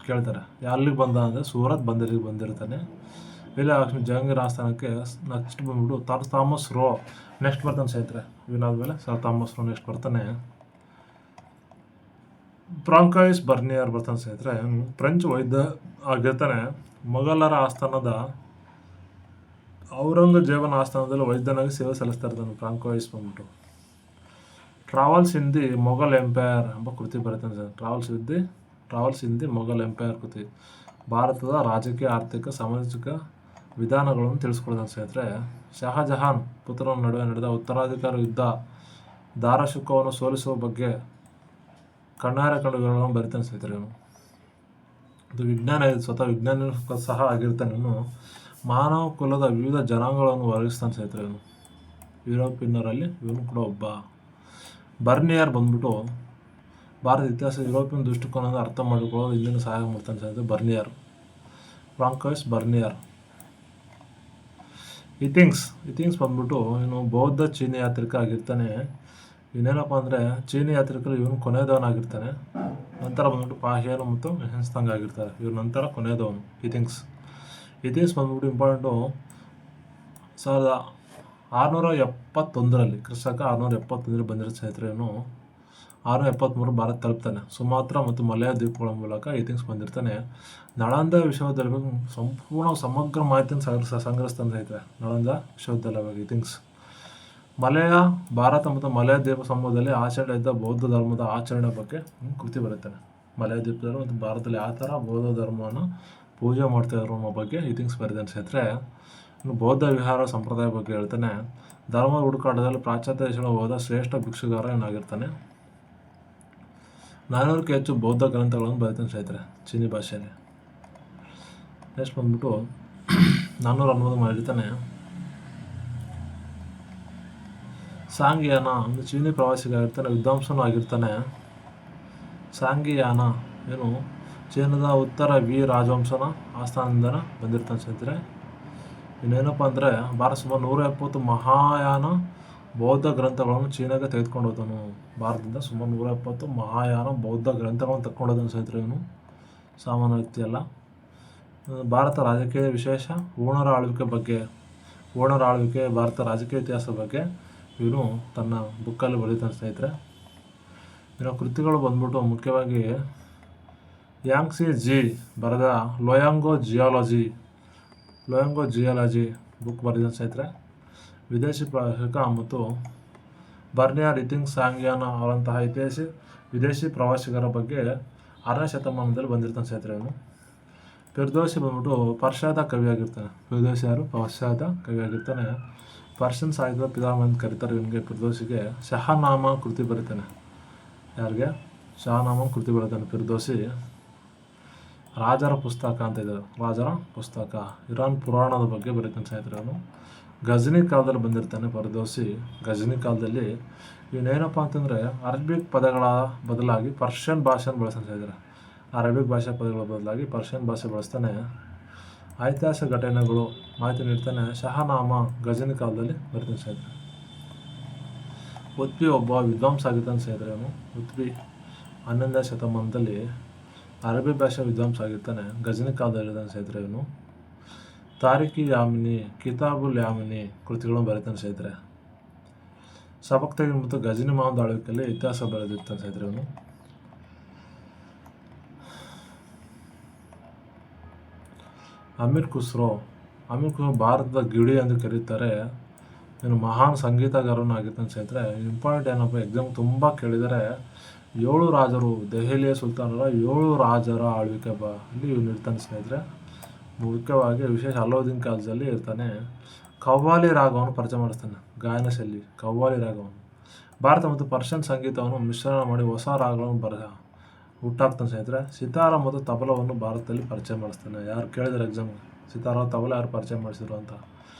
ಕೇಳ್ತಾರೆ. ಅಲ್ಲಿಗೆ ಬಂದ ಅಂದರೆ ಸೂರತ್ ಬಂದರಿಗೆ ಬಂದಿರ್ತಾನೆ. ಇಲ್ಲಿ ಜಹಾಂಗೀರ್ ಆಸ್ಥಾನಕ್ಕೆ ನೆಕ್ಸ್ಟ್ ಬಂದ್ಬಿಟ್ಟು ಸರ್ ಥಾಮಸ್ ರೋ ನೆಕ್ಸ್ಟ್ ಬರ್ತಾನೆ ಸ್ನೇಹಿತರೆ. ಇವನಾದ್ಮೇಲೆ ಸರ್ ಥಾಮಸ್ ರೋ ನೆಕ್ಸ್ಟ್ ಬರ್ತಾನೆ. ಫ್ರಾಂಕಾಯಿಸ್ ಬರ್ನಿಯರ್ ಬರ್ತಾನೆ ಸ್ನೇಹಿತರೆ. ಫ್ರೆಂಚ್ ವೈದ್ಯ ಆಗಿರ್ತಾನೆ. ಮೊಘಲರ ಆಸ್ಥಾನದ ಔರಂಗಜೇಬನ ಆಸ್ಥಾನದಲ್ಲಿ ವೈದ್ಯನಾಗಿ ಸೇವೆ ಸಲ್ಲಿಸ್ತಾ ಇರ್ತಾನೆ ಫ್ರಾಂಕಾಯಿಸ್ ಬಂದ್ಬಿಟ್ಟು. Travels in the Mughal empire ಎಂಬ ಕೃತಿ ಬರೀತಾನೆ sir. Travels with the travels in the Mughal empire ಕೃತಿ. ಭಾರತದ ರಾಜಕೀಯ, ಆರ್ಥಿಕ, ಸಾಮಾಜಿಕ ವಿಧಾನಗಳನ್ನು ತಿಳಿಸ್ಕೊಡೋದು ಸ್ನೇಹಿತರೆ. ಶಹಜಹಾನ್ ಪುತ್ರನ ನಡುವೆ ನಡೆದ ಉತ್ತರಾಧಿಕಾರಿ ಯುದ್ಧ, ದಾರಾ ಸೋಲಿಸುವ ಬಗ್ಗೆ ಕಣ್ಣಾರೆ ಕಂಡು ವಿವರಗಳನ್ನು ಬರಿತಾನೆ ಸ್ನೇಹಿತರೆ. ಇವನು ಇದು ವಿಜ್ಞಾನ, ಸ್ವತಃ ವಿಜ್ಞಾನಿ ಸಹ ಆಗಿರ್ತಾನೆ. ಇವನು ಮಾನವ ಕುಲದ ವಿವಿಧ ಜನಾಂಗಗಳನ್ನು ವರ್ಗಿಸ್ತಾನೆ ಸ್ನೇಹಿತರೆ. ಇವನು ಯುರೋಪಿಯನ್ನರಲ್ಲಿ ಇವನು ಕೂಡ ಒಬ್ಬ. ಬರ್ನಿಯರ್ ಬಂದ್ಬಿಟ್ಟು ಭಾರತ ಇತಿಹಾಸ ಯುರೋಪಿಯನ್ ದೃಷ್ಟಿಕೋನದ ಅರ್ಥ ಮಾಡಿಕೊಳ್ಳೋದು ಇಂದಿನ ಸಹಾಯ ಮಾಡ್ತಾನೆ ಸ್ನೇಹಿತರೆ. Bernier, François Bernier. ಇಥಿಂಗ್ಸ್ ಬಂದ್ಬಿಟ್ಟು ಇವನು ಬೌದ್ಧ ಚೀನಿ ಯಾತ್ರಿಕ ಆಗಿರ್ತಾನೆ. ಇವನೇನಪ್ಪ ಅಂದರೆ ಚೀನಿ ಯಾತ್ರಿಕರು ಇವನು ಕೊನೆಯದವನಾಗಿರ್ತಾನೆ. ನಂತರ ಬಂದ್ಬಿಟ್ಟು ಪಾಹಿಯನು ಮತ್ತು ಹೆನ್ಸ್ತಾಂಗ್ ಆಗಿರ್ತಾರೆ. ಇವ್ರ ನಂತರ ಕೊನೆಯದವನು ಇಥಿಂಗ್ಸ್ ಬಂದ್ಬಿಟ್ಟು ಇಂಪಾರ್ಟೆಂಟು. 1671 ಕ್ರಿಸ್ತಕ 671 ಬಂದಿರೋ ಸ್ನೇಹಿತರೆ. ಇವನು 673 ಭಾರತ ತಲುಪ್ತಾನೆ. ಸುಮಾತ್ರ ಮತ್ತು ಮಲಯ ದ್ವೀಪಗಳ ಮೂಲಕ ಇಥಿಂಗ್ಸ್ ಬಂದಿರ್ತಾನೆ. ನಳಂದ ವಿಶ್ವವಿದ್ಯಾಲಯ ಸಂಪೂರ್ಣ ಸಮಗ್ರ ಮಾಹಿತಿಯನ್ನು ಸಂಗ್ರಹಿಸ್ತಾನೆ ಸ್ನೇಹಿತರೆ. ನಳಂದ ವಿಶ್ವವಿದ್ಯಾಲಯ ಬಗ್ಗೆ ಇಥಿಂಗ್ಸ್. ಮಲಯ ಭಾರತ ಮತ್ತು ಮಲಯ ದ್ವೀಪ ಸಮೂಹದಲ್ಲಿ ಆಚರಣೆ ಇದ್ದ ಬೌದ್ಧ ಧರ್ಮದ ಆಚರಣೆ ಬಗ್ಗೆ ಕೃತಿ ಬರುತ್ತಾನೆ. ಮಲಯ ದ್ವೀಪದಲ್ಲಿ ಮತ್ತು ಭಾರತದಲ್ಲಿ ಯಾವ ಥರ ಬೌದ್ಧ ಧರ್ಮವನ್ನು ಪೂಜೆ ಮಾಡ್ತಾಯಿದ್ರು ಅನ್ನೋ ಬಗ್ಗೆ ಇಥಿಂಗ್ಸ್ ಬರೆದಾನೆ ಸ್ನೇಹಿತರೆ. ಇನ್ನು ಬೌದ್ಧ ವಿಹಾರ ಸಂಪ್ರದಾಯ ಬಗ್ಗೆ ಹೇಳ್ತಾನೆ. ಧರ್ಮದ ಹುಡುಕಾಟದಲ್ಲಿ ಪಾಶ್ಚಾತ್ಯ ದೇಶಗಳ ಹೋದ ಶ್ರೇಷ್ಠ ಭಿಕ್ಷುಗಾರ ಏನಾಗಿರ್ತಾನೆ. 400ಕ್ಕೂ ಹೆಚ್ಚು ಬೌದ್ಧ ಗ್ರಂಥಗಳನ್ನು ಬರೀತಾನೆ ಸ್ನೇಹಿತರೆ ಚೀನಿ ಭಾಷೆಯಲ್ಲಿ. ನೆಕ್ಸ್ಟ್ ಬಂದ್ಬಿಟ್ಟು 490 ಮಾಡಿರ್ತಾನೆ. ಸಾಂಗಿಯಾನ ಒಂದು ಚೀನಿ ಪ್ರವಾಸಿಗಾಗಿರ್ತಾನೆ, ವಿದ್ವಾಂಸನೂ ಆಗಿರ್ತಾನೆ. ಸಾಂಗಿಯಾನ ಏನು ಚೀನಾದ ಉತ್ತರ ವಿ ರಾಜವಂಶನ ಆಸ್ಥಾನದಿಂದ ಬಂದಿರ್ತಾನೆ ಸ್ನೇಹಿತರೆ. ಇನ್ನೇನಪ್ಪ ಅಂದರೆ ಭಾರತ ಸುಮಾರು 170 ಮಹಾಯಾನ ಬೌದ್ಧ ಗ್ರಂಥಗಳನ್ನು ಚೀನಾಗೆ ತೆಗೆದುಕೊಂಡು ಹೋದನು. ಭಾರತದಿಂದ ಸುಮಾರು 170 ಮಹಾಯಾನ ಬೌದ್ಧ ಗ್ರಂಥಗಳನ್ನು ತೆಗೆದುಕೊಂಡು ಹೋದನು ಸ್ನೇಹಿತರೆ. ಇವನು ಸಾಮಾನ್ಯ ವ್ಯಕ್ತಿ ಅಲ್ಲ. ಭಾರತ ರಾಜಕೀಯ ವಿಶೇಷ, ಓಣರ ಆಳ್ವಿಕೆ ಭಾರತ ರಾಜಕೀಯ ಇತಿಹಾಸದ ಬಗ್ಗೆ ಇವನು ತನ್ನ ಬುಕ್ಕಲ್ಲಿ ಬರೀತಾನೆ ಸ್ನೇಹಿತರೆ. ಇನ್ನು ಕೃತಿಗಳು ಬಂದ್ಬಿಟ್ಟು ಮುಖ್ಯವಾಗಿ ಯಾಂಗ್ಸಿ ಜಿ ಬರೆದ ಲೋಯಾಂಗೋ ಜಿಯಾಲಜಿ ಬುಕ್ ಬರೆದಿದ್ದಾನೆ ಸ್ನೇಹಿತರೆ. ವಿದೇಶಿ ಪ್ರವಾಸಿಕ ಮತ್ತು ಬರ್ನಿಯರ್ ಇಥಿಂಗ್ಸ್ ಸಾಂಗಿಯಾನ ಅವರಂತಹ ವಿದೇಶಿ ಪ್ರವಾಸಿಗರ ಬಗ್ಗೆ 6ನೇ ಶತಮಾನದಲ್ಲಿ ಬಂದಿರ್ತಾನೆ ಸ್ನೇಹಿತರೆ. ಇವನು ಫಿರ್ದೌಸಿ ಬಂದ್ಬಿಟ್ಟು ಪರ್ಷಿಯಾದ ಕವಿಯಾಗಿರ್ತಾನೆ. ಫಿರ್ದೌಸಿ ಯಾರು? ಪರ್ಷಿಯಾದ ಕವಿಯಾಗಿರ್ತಾನೆ. ಪರ್ಷಿಯನ್ ಸಾಹಿತ್ಯದ ಪಿತಾಮಹ ಅಂತ ಕರೀತಾರೆ ಇವನಿಗೆ. ಫಿರ್ದೌಸಿಗೆ ಶಹನಾಮ ಕೃತಿ ಬರೀತಾನೆ. ಯಾರಿಗೆ? ಶಹನಾಮ ಕೃತಿ ಬರೀತಾನೆ ಫಿರ್ದೌಸಿ. ರಾಜರ ಪುಸ್ತಕ ಅಂತ ಇದೆ, ರಾಜರ ಪುಸ್ತಕ. ಇರಾನ್ ಪುರಾಣದ ಬಗ್ಗೆ ಬರೀತಾನೆ ಸ್ನೇಹಿತರೆ. ಅವನು ಗಜನಿ ಕಾಲದಲ್ಲಿ ಬಂದಿರ್ತಾನೆ ಫಿರ್ದೌಸಿ. ಗಜನಿ ಕಾಲದಲ್ಲಿ ಇವನೇನಪ್ಪ ಅಂತಂದರೆ ಅರಬಿಕ್ ಪದಗಳ ಬದಲಾಗಿ ಪರ್ಷಿಯನ್ ಭಾಷೆಯನ್ನು ಬಳಸ್ತಾನೆ ಸ್ನೇಹಿತರೆ. ಅರಬಿಕ್ ಭಾಷೆ ಪದಗಳ ಬದಲಾಗಿ ಪರ್ಷಿಯನ್ ಭಾಷೆ ಬಳಸ್ತಾನೆ. ಐತಿಹಾಸಿಕ ಘಟನೆಗಳು ಮಾಹಿತಿ ನೀಡ್ತಾನೆ. ಶಹನಾಮ ಗಜನಿ ಕಾಲದಲ್ಲಿ ಬರೀತಾನೆ ಸ್ನೇಹಿತರೆ. ಉತ್ಪಿ ಒಬ್ಬ ವಿದ್ವಾಂಸ ಆಗಿರ್ತಾನೆ ಸ್ನೇಹಿತರೆ. ಅವನು ಉತ್ಪಿ 11ನೇ ಶತಮಾನದಲ್ಲಿ ಅರಬಿ ಭಾಷೆ ವಿದ್ವಾಂಸ ಆಗಿರ್ತಾನೆ. ಗಜನಿ ಕಾಲದಲ್ಲಿ ಇರ್ತಾನೆ ಸ್ನೇಹಿತರೆ. ಇವನು ತಾರಿಕಿ ಯಾಮಿನಿ, ಕಿತಾಬುಲ್ ಯಾಮಿನಿ ಕೃತಿಗಳನ್ನು ಬರೀತಾನೆ ಸ್ನೇಹಿತರೆ. ಸಬಕ್ತಗಿ ಮತ್ತು ಗಜನಿ ಮಹಮ್ಮದ್ ಆಳ್ವಿಕೆಯಲ್ಲಿ ಇತಿಹಾಸ ಬರೆದಿರ್ತಾನೆ ಸ್ನೇಹಿತರೆ. ಇವನು ಅಮೀರ್ ಖುಸ್ರೋ ಭಾರತದ ಗಿಳಿ ಎಂದು ಕರೀತಾರೆ. ಇವನು ಮಹಾನ್ ಸಂಗೀತಗಾರನು ಆಗಿರ್ತಾನೆ ಸ್ನೇಹಿತರೆ. ಇಂಪಾರ್ಟೆಂಟ್ ಏನಪ್ಪ, ಎಕ್ಸಾಮ್ ತುಂಬ ಕೇಳಿದರೆ 7 ರಾಜರು, ದೆಹಲಿಯ ಸುಲ್ತಾನರ 7 ರಾಜರ ಆಳ್ವಿಕೆ ಅಲ್ಲಿ ಇವನು ಇರ್ತಾನೆ ಸ್ನೇಹಿತರೆ. ಮುಖ್ಯವಾಗಿ ವಿಶೇಷ ಅಲಾವುದ್ದೀನ್ ಕಾಲದಲ್ಲಿ ಇರ್ತಾನೆ. ಕವ್ವಾಲಿ ರಾಗವನ್ನು ಪರಿಚಯ ಮಾಡಿಸ್ತಾನೆ. ಗಾಯನ ಶೈಲಿ ಕವ್ವಾಲಿ ರಾಗವನ್ನು. ಭಾರತ ಮತ್ತು ಪರ್ಷಿಯನ್ ಸಂಗೀತವನ್ನು ಮಿಶ್ರಣ ಮಾಡಿ ಹೊಸ ರಾಗಗಳನ್ನು ಹುಟ್ಟಾಕ್ತಾನೆ ಸ್ನೇಹಿತರೆ. ಸಿತಾರ ಮತ್ತು ತಬಲವನ್ನು ಭಾರತದಲ್ಲಿ ಪರಿಚಯ ಮಾಡಿಸ್ತಾನೆ. ಯಾರು ಕೇಳಿದರೆ ಎಕ್ಸಾಮ್, ಸಿತಾರ ತಬಲ ಯಾರು ಪರಿಚಯ ಮಾಡಿಸಿದ್ರು ಅಂತ.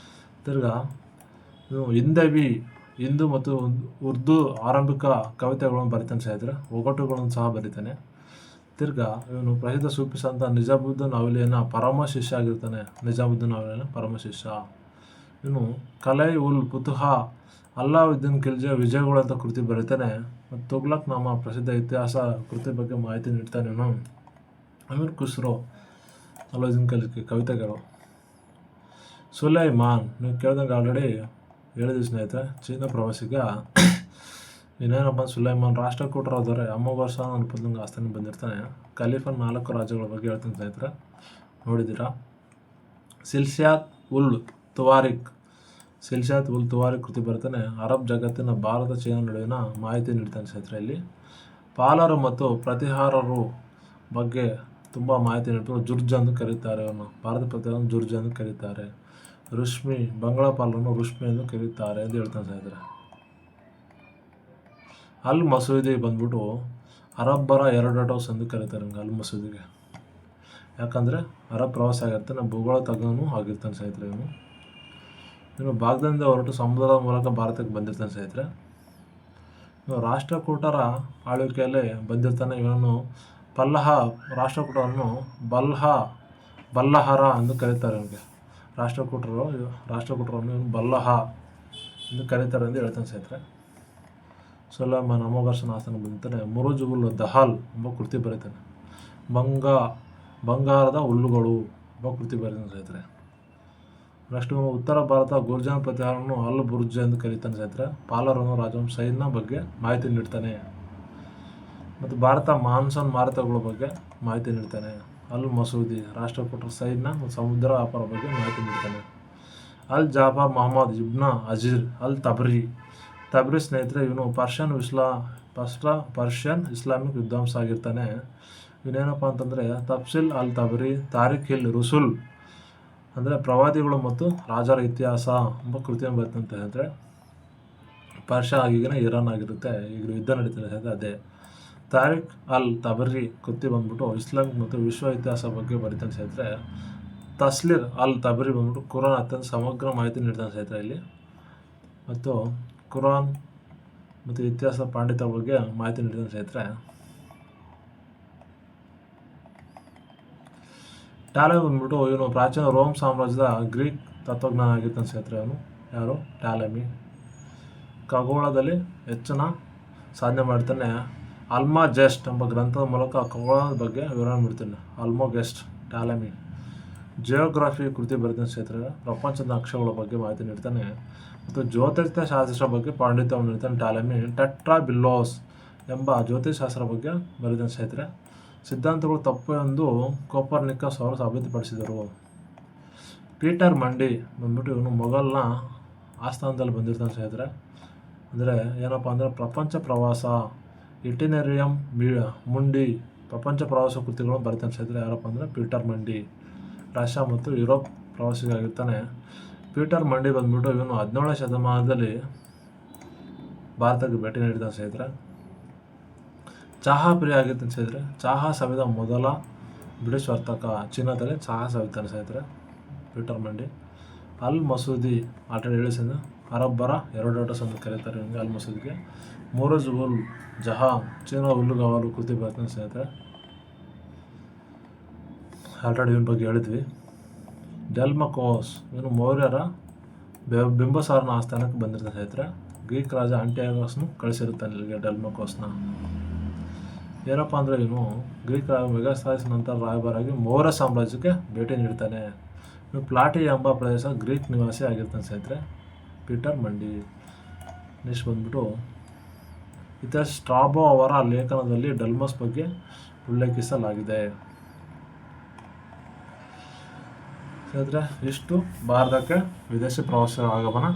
ತಿರ್ಗಾ ಹಿಂದೂ ಮತ್ತು ಉರ್ದು ಆರಂಭಿಕ ಕವಿತೆಗಳನ್ನು ಬರಿತಾನೆ ಸ್ನೇಹಿತರೆ. ಒಗಟುಗಳನ್ನು ಸಹ ಬರಿತಾನೆ. ತಿರ್ಗಾ ಇವನು ಪ್ರಸಿದ್ಧ ಸೂಫಿ ಸಂತ ನಿಜಾಮುದ್ದೀನ್ ಔಲಿಯನ ಪರಮ ಶಿಷ್ಯ ಆಗಿರ್ತಾನೆ. ನಿಜಾಮುದ್ದೀನ್ ಔಲಿಯನ ಪರಮ ಶಿಷ್ಯ. ಇವನು ಕಲೈ ಉಲ್ ಫುತುಹ, ಅಲ್ಲಾವುದ್ದೀನ್ ಖಿಲ್ಜಿಯ ವಿಜಯಗಳು ಅಂತ ಕೃತಿ ಬರೀತಾನೆ. ಮತ್ತು ತುಗ್ಲಕ್ ನಾಮ ಪ್ರಸಿದ್ಧ ಇತಿಹಾಸ ಕೃತಿ ಬಗ್ಗೆ ಮಾಹಿತಿ ನೀಡ್ತಾನೆ ಇವನು. ಅಮೀರ್ ಖುಸ್ರೋ, ಅಲಾವುದ್ದೀನ್ ಖಿಲ್ಜಿ ಕವಿತೆಗಳು. ಸುಲೈಮಾನ್, ನೀವು ಕೇಳಿದಂಗೆ ಆಲ್ರೆಡಿ ಹೇಳಿದ್ವಿ ಸ್ನೇಹಿತರೆ. ಚೀನಾ ಪ್ರವಾಸಿಗ ಇನ್ನೇನಪ್ಪ ಸುಲೈಮಾನ್ ರಾಷ್ಟ್ರಕೂಟರಾದರೆ ಅಮೋಘರ್ಷ ಅನ್ಪದಂಗೆ ಆಸ್ಥಾನ ಬಂದಿರ್ತಾನೆ. ಖಲೀಫನ್ 4 ರಾಜ್ಯಗಳ ಬಗ್ಗೆ ಹೇಳ್ತೀನಿ ಸ್ನೇಹಿತರೆ, ನೋಡಿದ್ದೀರಾ. ಸಿಲ್ಸಿಯಾತ್ ಉಲ್ ತುವಾರಿಕ್ ಕೃತಿ ಬರ್ತಾನೆ. ಅರಬ್ ಜಗತ್ತಿನ ಭಾರತ ಚೀನಾ ನಡುವಿನ ಮಾಹಿತಿ ನೀಡ್ತಾನೆ ಸ್ನೇಹಿತರೆ. ಇಲ್ಲಿ ಪಾಲರು ಮತ್ತು ಪ್ರತಿಹಾರರು ಬಗ್ಗೆ ತುಂಬ ಮಾಹಿತಿ ನೀಡಿದ್ರು. ಜುರ್ಜ್ ಎಂದು ಕರೀತಾರೆ ಅವನು. ಭಾರತ ಪ್ರಧಾನಿ ಜುರ್ಜ್ ಎಂದು ಕರೀತಾರೆ. ರುಶ್ಮಿ, ಬಂಗಾಳಪಾಲನ್ನು ರುಶ್ಮಿ ಎಂದು ಕರೀತಾರೆ ಎಂದು ಹೇಳ್ತಾನೆ ಸ್ನೇಹಿತರೆ. ಅಲ್ ಮಸೂದಿ ಬಂದ್ಬಿಟ್ಟು ಅರಬ್ಬರ ಎರಡೋಸ್ ಎಂದು ಕರೀತಾರೆ ಅಲ್ ಮಸೂದಿಗೆ. ಯಾಕಂದರೆ ಅರಬ್ ಪ್ರವಾಸ ಆಗಿರ್ತಾನೆ, ಭೂಗೋಳ ತಜ್ಞನೂ ಆಗಿರ್ತಾನೆ ಸ್ನೇಹಿತರೆ ಇವನು. ಬಾಗ್ದಾದಿಂದ ಹೊರಟು ಸಮುದ್ರದ ಮೂಲಕ ಭಾರತಕ್ಕೆ ಬಂದಿರ್ತಾನೆ ಸ್ನೇಹಿತರೆ. ರಾಷ್ಟ್ರಕೂಟರ ಆಳ್ವಿಕೆಯಲ್ಲಿ ಬಂದಿರ್ತಾನೆ ಇವನು. ಪಲ್ಲಹ ರಾಷ್ಟ್ರಕೂಟರನ್ನು ಬಲ್ಲಹರ ಎಂದು ಕರೀತಾರೆ ಇವನಿಗೆ. ರಾಷ್ಟ್ರಕೂಟರನ್ನು ಇವನು ಬಲ್ಲಹ ಎಂದು ಕರೀತಾರೆ ಎಂದು ಹೇಳ್ತಾನೆ ಸ್ನೇಹಿತರೆ. ಸುಲೈಮಾನ್ ಅಮೋಘರ್ಷಣ ಆಸ್ಥಾನ ಬಂದಿರ್ತಾನೆ. ಮುರುಜ್ ಉಲ್ ದಹಾಲ್ ಎಂಬ ಕೃತಿ ಬರೀತಾನೆ. ಬಂಗಾರದ ಹುಲ್ಲುಗಳು ಎಂಬ ಕೃತಿ ಬರೀತಾನೆ ಸ್ನೇಹಿತರೆ. ನೆಕ್ಸ್ಟ್ ಉತ್ತರ ಭಾರತ ಗುರ್ಜಾನ್ ಪ್ರತಿಹಾರವನ್ನು ಅಲ್ ಬುರ್ಜ್ ಎಂದು ಕರೀತಾನೆ ಸ್ನೇಹಿತರೆ. ಪಾಲರನ್ನು ರಾಜವಂಶ ಸೈನ್ಯ ಬಗ್ಗೆ ಮಾಹಿತಿ ನೀಡ್ತಾನೆ. ಮತ್ತು ಭಾರತ ಮಾನ್ಸೂನ್ ಮಾರುತಗಳ ಬಗ್ಗೆ ಮಾಹಿತಿ ನೀಡ್ತಾನೆ. ಅಲ್ ಮಸೂದಿ ರಾಷ್ಟ್ರಕೂಟರ ಸೈನ್ಯ ಮತ್ತು ಸಮುದ್ರ ವ್ಯಾಪಾರ ಬಗ್ಗೆ ಮಾಹಿತಿ ನೀಡ್ತಾನೆ. ಅಲ್ ಜಾಫರ್ ಮೊಹಮ್ಮದ್ ಇಬ್ನ ಅಜೀರ್ ಅಲ್ ತಬ್ರಿ ಸ್ನೇಹಿತರೆ ಇವನು ಪರ್ಷಿಯನ್ ಇಸ್ಲಾಮಿಕ್ ವಿದ್ವಾಂಸ ಆಗಿರ್ತಾನೆ. ಇವನೇನಪ್ಪ ಅಂತಂದರೆ ತಫ್ಸಿಲ್ ಅಲ್ ತಬ್ರಿ ತಾರಿಖ್ ಇಲ್ ರುಸುಲ್ ಅಂದರೆ ಪ್ರವಾದಿಗಳು ಮತ್ತು ರಾಜರ ಇತಿಹಾಸ ಎಂಬ ಕೃತಿಯನ್ನು ಬರ್ತಂತ ಹೇಳಿದ್ರೆ, ಪರ್ಷಿಯಾ ಈಗಿನ ಇರಾನ್ ಆಗಿರುತ್ತೆ, ಈಗ ಯುದ್ಧ ನಡೀತಿದೆ ಅದೇ. ತಾರಿಖ್ ಅಲ್ ತಬರಿ ಕೃತಿ ಬಂದ್ಬಿಟ್ಟು ಇಸ್ಲಾಮಿಕ್ ಮತ್ತು ವಿಶ್ವ ಇತಿಹಾಸ ಬಗ್ಗೆ ಬರೀತಾನೆ ಸ್ನೇಹಿತರೆ. ತಸ್ಲೀರ್ ಅಲ್ ತಬರಿ ಬಂದ್ಬಿಟ್ಟು ಕುರಾನ್ ಅತ್ಯಂತ ಸಮಗ್ರ ಮಾಹಿತಿ ನೀಡ್ತಾನೆ ಸ್ನೇಹಿತರೆ ಇಲ್ಲಿ. ಮತ್ತು ಕುರಾನ್ ಮತ್ತು ಇತಿಹಾಸ ಪಾಂಡಿತ್ಯ ಬಗ್ಗೆ ಮಾಹಿತಿ ನೀಡ್ತಾನೆ ಸ್ನೇಹಿತರೆ. ಟ್ಯಾಲೆಮಿ ಬಂದ್ಬಿಟ್ಟು ಇವನು ಪ್ರಾಚೀನ ರೋಮ್ ಸಾಮ್ರಾಜ್ಯದ ಗ್ರೀಕ್ ತತ್ವಜ್ಞಾನ ಆಗಿರ್ತಾನೆ ಸ್ನೇಹಿತರೆ. ಅವನು ಯಾರು? ಟ್ಯಾಲೆಮಿ. ಖಗೋಳದಲ್ಲಿ ಹೆಚ್ಚಿನ ಸಾಧನೆ ಮಾಡ್ತಾನೆ. ಆಲ್ಮಜೆಸ್ಟ್ ಎಂಬ ಗ್ರಂಥದ ಮೂಲಕ ಖಗೋಳದ ಬಗ್ಗೆ ವಿವರಣೆ ನೀಡ್ತಾನೆ. ಆಲ್ಮೋಗೆಸ್ಟ್ ಟ್ಯಾಲೆಮಿ. ಜಿಯೋಗ್ರಫಿ ಕೃತಿ ಬರೀತಾನೆ ಸ್ನೇಹಿತರೆ. ಪ್ರಪಂಚದ ನಕ್ಷೆಗಳ ಬಗ್ಗೆ ಮಾಹಿತಿ ನೀಡ್ತಾನೆ. ಮತ್ತು ಜ್ಯೋತಿಷ್ಯ ಶಾಸ್ತ್ರ ಬಗ್ಗೆ ಪಾಂಡಿತ್ಯವನ್ನು ನೀಡ್ತಾನೆ ಟ್ಯಾಲೆಮಿ. ಟೆಟ್ರಾಬಿಲ್ಲೋಸ್ ಎಂಬ ಜ್ಯೋತಿಷಾಸ್ತ್ರ ಬಗ್ಗೆ ಬರೀತಾನೆ ಸ್ನೇಹಿತರೆ. ಸಿದ್ಧಾಂತಗಳು ತಪ್ಪು ಎಂದು ಕೋಪರ್ನಿಕಸ್ ಅವರು ಸಾಬೀತುಪಡಿಸಿದರು. ಪೀಟರ್ ಮಂಡಿ ಬಂದ್ಬಿಟ್ಟು ಇವನು ಮೊಘಲ್ನ ಆಸ್ಥಾನದಲ್ಲಿ ಬಂದಿರ್ತಾನೆ ಸ್ನೇಹಿತರೆ. ಅಂದರೆ ಏನಪ್ಪ ಅಂದರೆ ಪ್ರಪಂಚ ಪ್ರವಾಸ ಇಟಿನೆರಿಯಂ ಮುಂಡಿ ಪ್ರಪಂಚ ಪ್ರವಾಸ ಕೃತಿಗಳನ್ನು ಬರೀತಾನೆ ಸ್ನೇಹಿತರೆ. ಯಾರಪ್ಪ ಅಂದರೆ ಪೀಟರ್ ಮಂಡಿ. ರಷ್ಯಾ ಮತ್ತು ಯುರೋಪ್ ಪ್ರವಾಸಿಗಾಗಿರ್ತಾನೆ. ಪೀಟರ್ ಮಂಡಿ ಬಂದ್ಬಿಟ್ಟು ಇವನು 17ನೇ ಶತಮಾನದಲ್ಲಿ ಭಾರತಕ್ಕೆ ಭೇಟಿ ನೀಡಿದ್ದಾನೆ ಸ್ನೇಹಿತರೆ. ಚಹಾ ಪ್ರಿಯ ಆಗಿರ್ತಾನೆ ಸ್ನೇಹಿತರೆ. ಚಹಾ ಸವಿದ ಮೊದಲ ಬ್ರಿಟಿಷ್ ವರ್ತಕ. ಚೀನಾದಲ್ಲಿ ಚಹಾ ಸವಿತಾನೆ ಸ್ನೇಹಿತರೆ ಪೀಟರ್ ಮಂಡಿ. ಅಲ್ ಮಸೂದಿ ಆಲ್ರೆಡಿ ಹೇಳಿಸಿದ ಅರಬ್ಬರ ಎರಡೋಟಸ್ ಅಂತ ಕರೀತಾರೆ ಇವನಿಗೆ ಅಲ್ ಮಸೂದಿಗೆ. ಮುರುಜ್ ಉಲ್ ಜಹಾನ್ ಚೀನಾ ಹುಲ್ಲುಗಾವಲು ಕೃತಿ ಬರ್ತಾನೆ ಸ್ನೇಹಿತರೆ. ಆಲ್ರೆಡಿ ಇವನ ಬಗ್ಗೆ ಹೇಳಿದ್ವಿ. ಡೆಲ್ಮಕೋಸ್ ಇವನು ಮೌರ್ಯರ ಬಿಂಬಸಾರನ ಆಸ್ಥಾನಕ್ಕೆ ಬಂದಿರ್ತಾನೆ ಸ್ನೇಹಿತರೆ. ಗ್ರೀಕ್ ರಾಜ ಆಂಟಿಯಾಗಸ್ನು ಕಳಿಸಿರ್ತಾನೆ ಇಲ್ಲಿಗೆ ಡೆಲ್ಮಕೋಸ್ನ. ಏನಪ್ಪ ಅಂದರೆ ಇವನು ಗ್ರೀಕ್ ಮೆಗಾಸ್ಥಾಯಿಸ್ ನಂತರ ರಾಯಭಾರಾಗಿ ಮೌರ್ಯ ಸಾಮ್ರಾಜ್ಯಕ್ಕೆ ಭೇಟಿ ನೀಡ್ತಾನೆ. ಇವನು ಪ್ಲಾಟಿ ಎಂಬ ಪ್ರದೇಶ ಗ್ರೀಕ್ ನಿವಾಸಿ ಆಗಿರ್ತಾನೆ ಸ್ನೇಹಿತರೆ ಪೀಟರ್ ಮಂಡಿ. ನೆಕ್ಸ್ಟ್ ಬಂದ್ಬಿಟ್ಟು ಇತಿಹಾಸ ಸ್ಟ್ರಾಬೋ ಅವರ ಲೇಖನದಲ್ಲಿ ಡೆಲ್ಮಸ್ ಬಗ್ಗೆ ಉಲ್ಲೇಖಿಸಲಾಗಿದೆ ಸ್ನೇಹಿತರೆ. ಇಷ್ಟು ಭಾರತಕ್ಕೆ ವಿದೇಶಿ ಪ್ರವಾಸ ಆಗಮನ.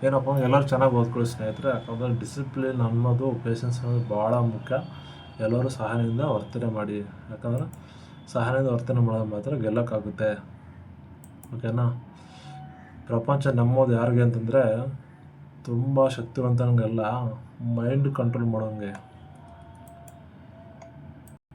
ಏನಪ್ಪ ಅಂದ್ರೆ ಎಲ್ಲರೂ ಚೆನ್ನಾಗಿ ಓದ್ಕೊಳ್ಳಿ ಸ್ನೇಹಿತರೆ. ಯಾಕಂದರೆ ಡಿಸಿಪ್ಲಿನ್ ಅನ್ನೋದು ಪೇಷನ್ಸ್ ಅನ್ನೋದು ಭಾಳ ಮುಖ್ಯ. ಎಲ್ಲರೂ ಸಹನೆಯಿಂದ ವರ್ತನೆ ಮಾಡಿ. ಯಾಕಂದ್ರೆ ಸಹನೆಯಿಂದ ವರ್ತನೆ ಮಾಡೋದು ಮಾತ್ರ ಗೆಲ್ಲಕ್ಕಾಗುತ್ತೆ. ಓಕೆನಾ? ಪ್ರಪಂಚ ನಮ್ಮೋದು ಯಾರಿಗೆ ಅಂತಂದರೆ ತುಂಬ ಶಕ್ತಿವಂತನಿಗೆಲ್ಲ ಮೈಂಡ್ ಕಂಟ್ರೋಲ್ ಮಾಡೋಂಗೆ